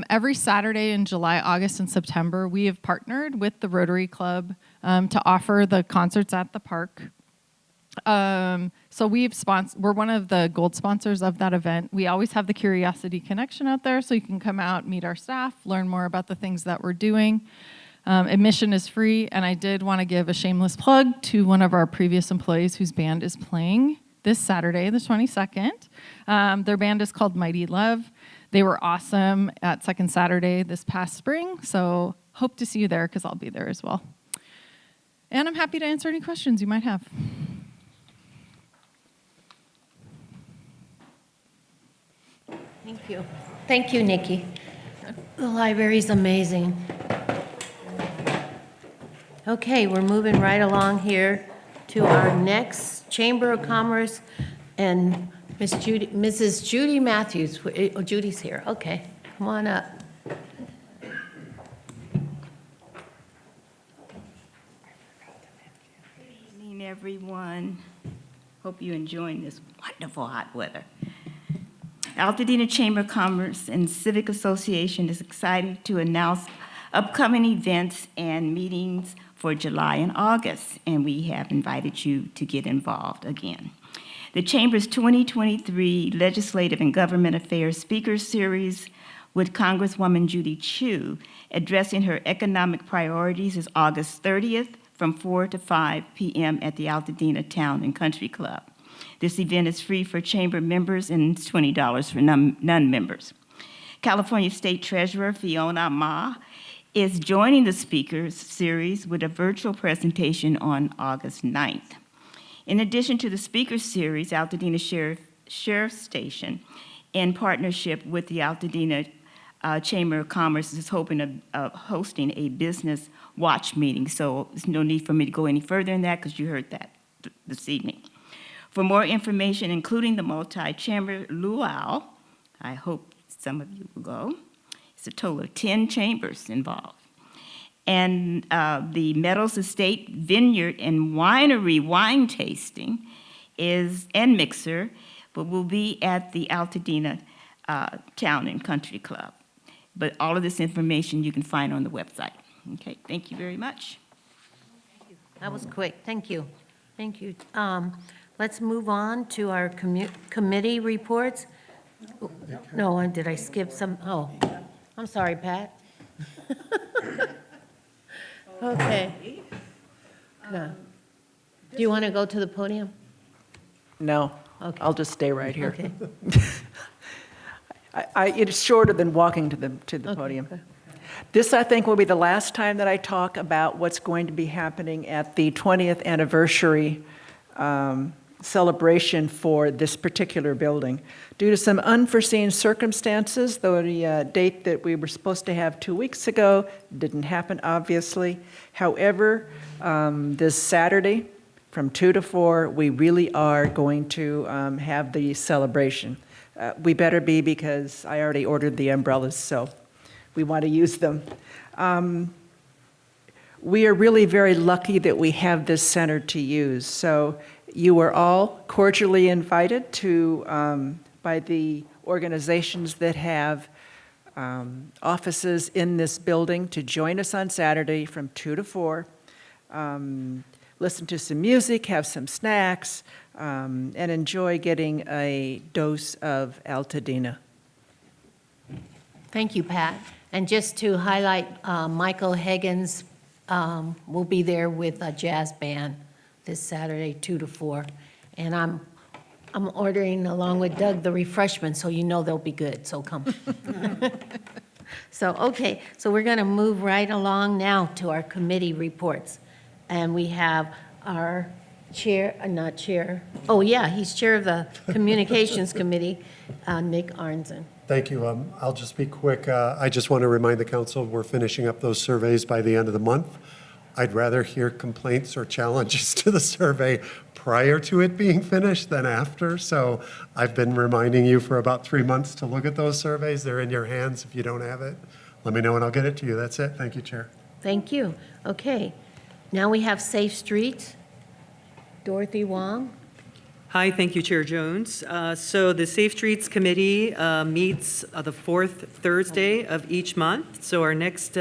every Saturday in July, August, and September, we have partnered with the Rotary Club to offer the concerts at the park. So we're one of the gold sponsors of that event. We always have the Curiosity Connection out there, so you can come out, meet our staff, learn more about the things that we're doing. Admission is free, and I did want to give a shameless plug to one of our previous employees whose band is playing this Saturday, the 22nd. Their band is called Mighty Love. They were awesome at Second Saturday this past spring, so hope to see you there because I'll be there as well. And I'm happy to answer any questions you might have. Thank you. Thank you, Nikki. The library's amazing. Okay, we're moving right along here to our next Chamber of Commerce and Mrs. Judy Matthews. Oh, Judy's here. Okay, come on up. everyone. Hope you're enjoying this wonderful hot weather. Altadena Chamber of Commerce and Civic Association is excited to announce upcoming events and meetings for July and August, and we have invited you to get involved again. The Chamber's 2023 Legislative and Government Affairs Speaker Series with Congresswoman Judy Chu addressing her economic priorities is August 30th from 4 to 5 p.m. at the Altadena Town and Country Club. This event is free for Chamber members and it's $20 for non-members. California State Treasurer Fiona Ma is joining the speakers series with a virtual presentation on August 9th. In addition to the speaker series, Altadena Sheriff's Station, in partnership with the Altadena Chamber of Commerce, is hoping of hosting a business watch meeting. So there's no need for me to go any further in that because you heard that this evening. For more information, including the multi-chamber luau, I hope some of you will go. It's a total of 10 chambers involved. And the Meadows Estate Vineyard and Winery wine tasting and mixer will be at the Altadena Town and Country Club. But all of this information you can find on the website. Okay, thank you very much. That was quick. Thank you. Thank you. Let's move on to our committee reports. No, did I skip some? Oh, I'm sorry, Pat. Okay. No. Do you want to go to the podium? No, Okay. I'll just stay right here. Okay. It's shorter than walking to the podium. This, I think, will be the last time that I talk about what's going to be happening at the 20th anniversary celebration for this particular building. Due to some unforeseen circumstances, the date that we were supposed to have 2 weeks ago didn't happen, obviously. However, this Saturday from 2 to 4, we really are going to have the celebration. We better be because I already ordered the umbrellas, so we want to use them. We are really very lucky that we have this center to use. So you are all cordially invited to, by the organizations that have offices in this building, to join us on Saturday from 2 to 4. Listen to some music, have some snacks, and enjoy getting a dose of Altadena. Thank you, Pat. And just to highlight, Michael Higgins will be there with a jazz band this Saturday, 2 to 4. And I'm ordering, along with Doug, the refreshments, so you know they'll be good, so come. So, okay, so we're going to move right along now to our committee reports. And we have our chair, not chair, oh yeah, he's chair of the Communications Committee, Nick Arnzen. Thank you. I'll just be quick. I just want to remind the council we're finishing up those surveys by the end of the month. I'd rather hear complaints or challenges to the survey prior to it being finished than after. So I've been reminding you for about 3 months to look at those surveys. They're in your hands. If you don't have it, let me know and I'll get it to you. That's it. Thank you, Chair. Thank you. Okay. Now we have Safe Streets. Dorothy Wong. Hi, thank you, Chair Jones. So the Safe Streets Committee meets the fourth Thursday of each month. So our next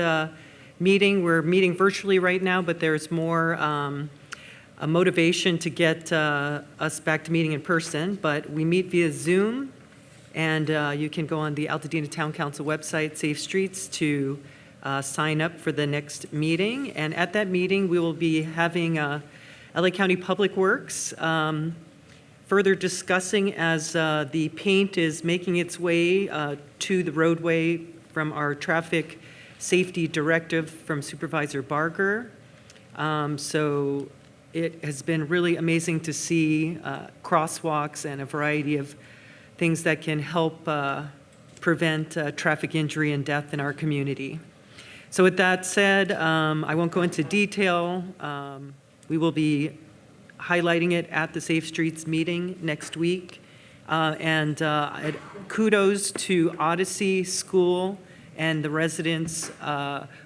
meeting, we're meeting virtually right now, but there's more a motivation to get us back to meeting in person. But we meet via Zoom, and you can go on the Altadena Town Council website, Safe Streets, to sign up for the next meeting. And at that meeting, we will be having LA County Public Works further discussing as the paint is making its way to the roadway from our traffic safety directive from Supervisor Barger. So it has been really amazing to see crosswalks and a variety of things that can help prevent traffic injury and death in our community. So with that said, I won't go into detail. We will be highlighting it at the Safe Streets meeting next week. And kudos to Odyssey School and the residents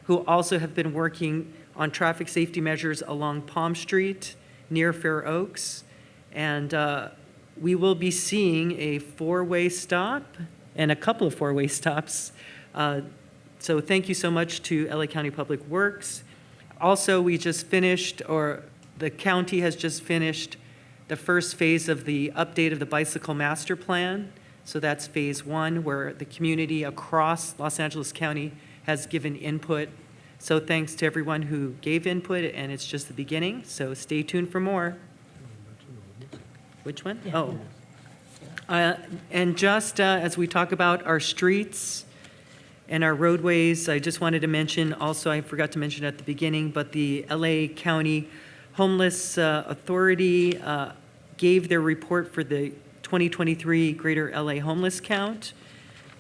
who also have been working on traffic safety measures along Palm Street near Fair Oaks. And we will be seeing a four-way stop and a couple of four-way stops. So thank you so much to LA County Public Works. Also, we just finished, or the county has just finished the first phase of the update of the bicycle master plan. So that's phase one, where the community across Los Angeles County has given input. So thanks to everyone who gave input, and it's just the beginning. So stay tuned for more. Which one? Oh. And just as we talk about our streets and our roadways, I just wanted to mention, also I forgot to mention at the beginning, but the LA County Homeless Authority gave their report for the 2023 Greater LA Homeless Count,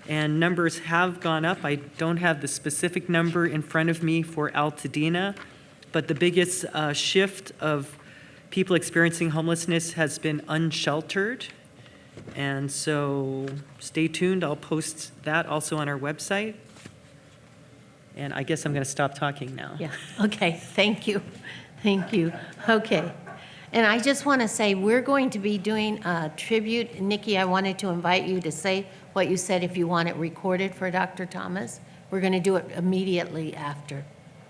and numbers have gone up. I don't have the specific number in front of me for Altadena, but the biggest shift of people experiencing homelessness has been unsheltered. And so stay tuned. I'll post that also on our website. And I guess I'm going to stop talking now. Yeah, okay, thank you. Thank you. Okay. And I just want to say, we're going to be doing a tribute. Nikki, I wanted to invite you to say what you said if you want it recorded for Dr. Thomas. We're going to do it immediately after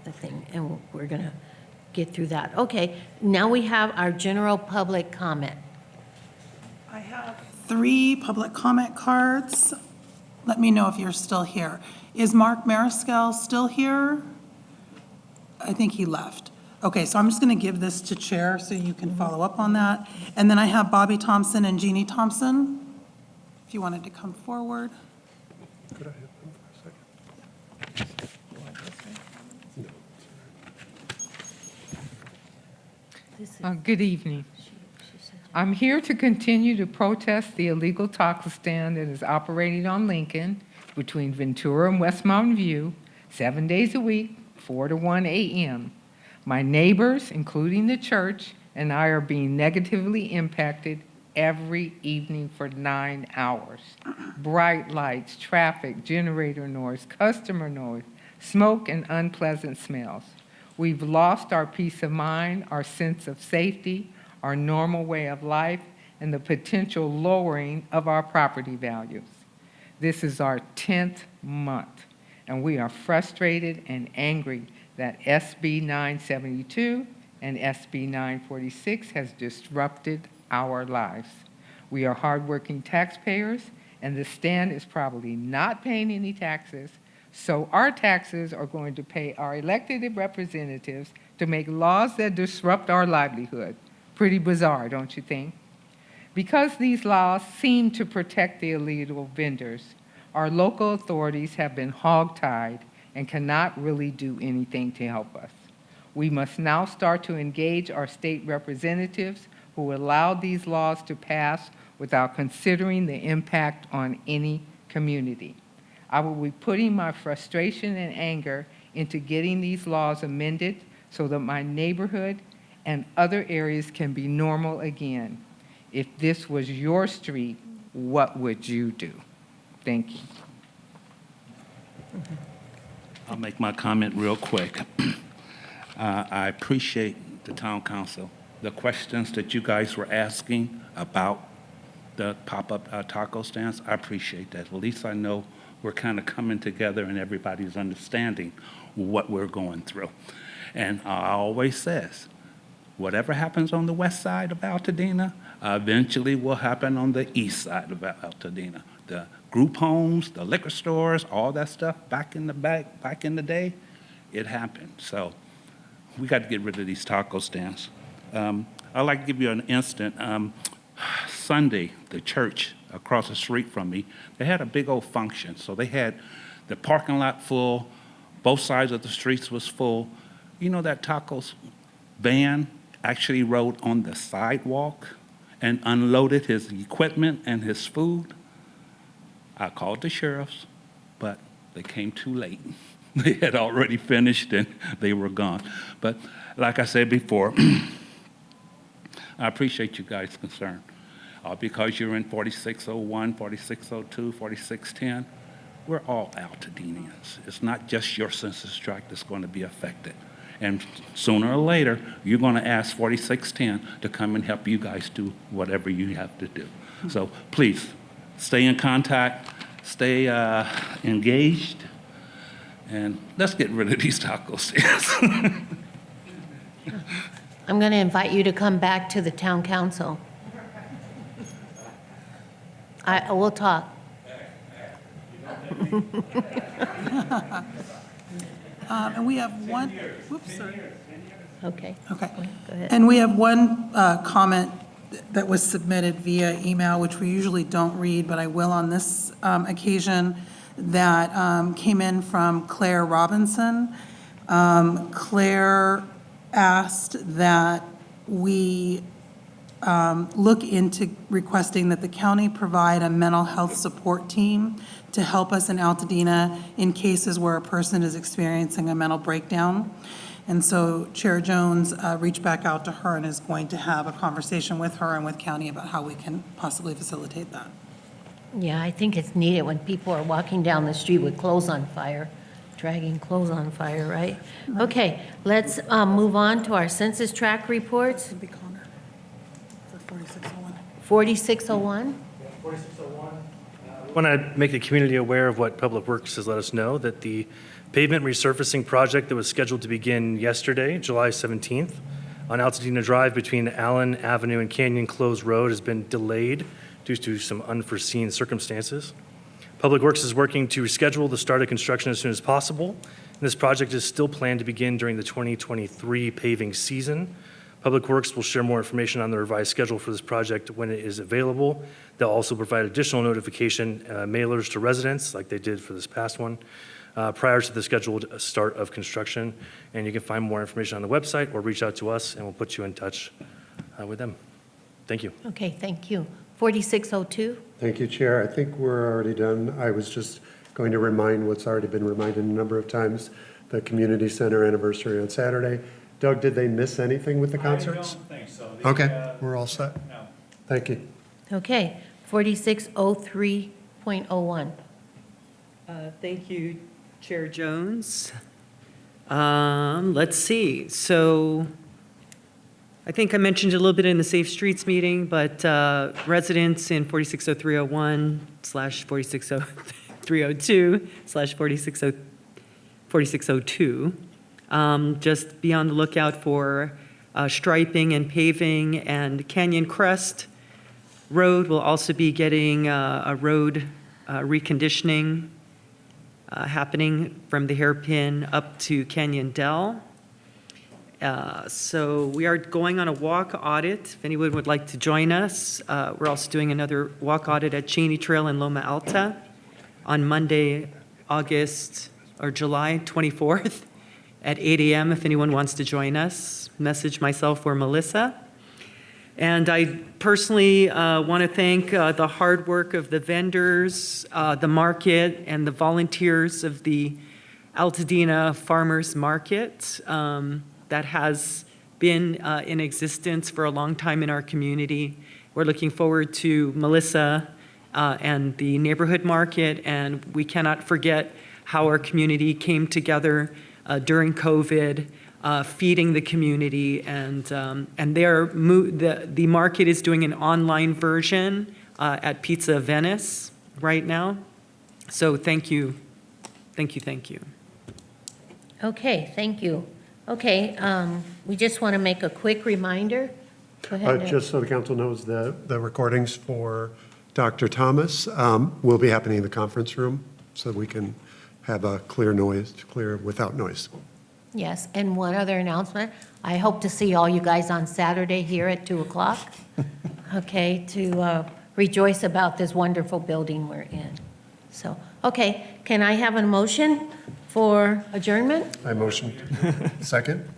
the thing, and we're going to get through that. Okay, now we have our general public comment. I have 3 public comment cards. Let me know if you're still here. Is Mark Mariscal still here? I think he left. Okay, so I'm just going to give this to Chair so you can follow up on that. And then I have Bobby Thompson and Jeannie Thompson, if you wanted to come forward. Could I have them for a second? Good evening. I'm here to continue to protest the illegal taco stand that is operating on Lincoln between Ventura and West Mountain View, 7 days a week, 4 to 1 a.m. My neighbors, including the church, and I are being negatively impacted every evening for 9 hours. Bright lights, traffic, generator noise, customer noise, smoke, and unpleasant smells. We've lost our peace of mind, our sense of safety, our normal way of life, and the potential lowering of our property values. This is our 10th month, and we are frustrated and angry that SB 972 and SB 946 has disrupted our lives. We are hardworking taxpayers, and the stand is probably not paying any taxes, so our taxes are going to pay our elected representatives to make laws that disrupt our livelihood. Pretty bizarre, don't you think? Because these laws seem to protect the illegal vendors, our local authorities have been hogtied and cannot really do anything to help us. We must now start to engage our state representatives who allowed these laws to pass without considering the impact on any community. I will be putting my frustration and anger into getting these laws amended so that my neighborhood and other areas can be normal again. If this was your street, what would you do? Thank you. I'll make my comment real quick. I appreciate the town council, the questions that you guys were asking about the pop-up taco stands. I appreciate that. At least I know we're kind of coming together and everybody's understanding what we're going through. And I always says, whatever happens on the west side of Altadena eventually will happen on the east side of Altadena. The group homes, the liquor stores, all that stuff back in the day, it happened. So we got to get rid of these taco stands. I'd like to give you an instant. Sunday, the church across the street from me, they had a big old function. So they had the parking lot full, both sides of the streets was full. You know that tacos van actually rode on the sidewalk and unloaded his equipment and his food? I called the sheriffs, but they came too late. They had already finished and they were gone. But like I said before, I appreciate you guys' concern. Because you're in 4601, 4602, 4610, we're all Altadenians. It's not just your census tract that's going to be affected. And sooner or later, you're going to ask 4610 to come and help you guys do whatever you have to do. So please, stay in contact, stay engaged, and let's get rid of these taco stands. I'm going to invite you to come back to the town council. We'll talk. And we have one, whoops, sorry. Okay. Okay. Go ahead. And we have one comment that was submitted via email, which we usually don't read, but I will on this occasion, that came in from Claire Robinson. Claire asked that we look into requesting that the county provide a mental health support team to help us in Altadena in cases where a person is experiencing a mental breakdown. And so Chair Jones reached back out to her and is going to have a conversation with her and with county about how we can possibly facilitate that. Yeah, I think it's needed when people are walking down the street with clothes on fire, dragging clothes on fire, right? Okay, let's move on to our census tract reports. 4601. 4601. I want to make the community aware of what Public Works has let us know, that the pavement resurfacing project that was scheduled to begin yesterday, July 17th, on Altadena Drive between Allen Avenue and Canyon Close Road has been delayed due to some unforeseen circumstances. Public Works is working to reschedule the start of construction as soon as possible. And this project is still planned to begin during the 2023 paving season. Public Works will share more information on the revised schedule for this project when it is available. They'll also provide additional notification mailers to residents, like they did for this past one, prior to the scheduled start of construction. And you can find more information on the website or reach out to us and we'll put you in touch with them. Thank you. Okay, thank you. 4602. Thank you, Chair. I think we're already done. I was just going to remind what's already been reminded a number of times, the community center anniversary on Saturday. Doug, did they miss anything with the concerts? I don't think so. Okay, we're all set. No. Thank you. Okay, 4603.01. Thank you, Chair Jones. Let's see. So I think I mentioned a little bit in the Safe Streets meeting, but residents in 460301/4600302/4602 just be on the lookout for striping and paving, and Canyon Crest Road will also be getting a road reconditioning happening from the hairpin up to Canyon Dell. So we are going on a walk audit. If anyone would like to join us, we're also doing another walk audit at Cheney Trail in Loma Alta on Monday, July 24th at 8 a.m. If anyone wants to join us, message myself or Melissa. And I personally want to thank the hard work of the vendors, the market, and the volunteers of the Altadena Farmers Market that has been in existence for a long time in our community. We're looking forward to Melissa and the neighborhood market, and we cannot forget how our community came together during COVID, feeding the community, and the market is doing an online version at Pizza Venice right now. So thank you, thank you, thank you. Okay, thank you. Okay, we just want to make a quick reminder. Go ahead. Just so the council knows, the recordings for Dr. Thomas will be happening in the conference room, so we can have a clear without noise. Yes, and one other announcement. I hope to see all you guys on Saturday here at 2 o'clock, okay, to rejoice about this wonderful building we're in. So, okay, can I have a motion for adjournment? I motion. Second?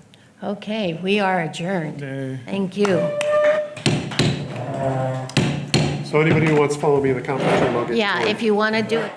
Okay, we are adjourned. Thank you. So anybody who wants to follow me in the conference room, I'll get Yeah, if you want to do it.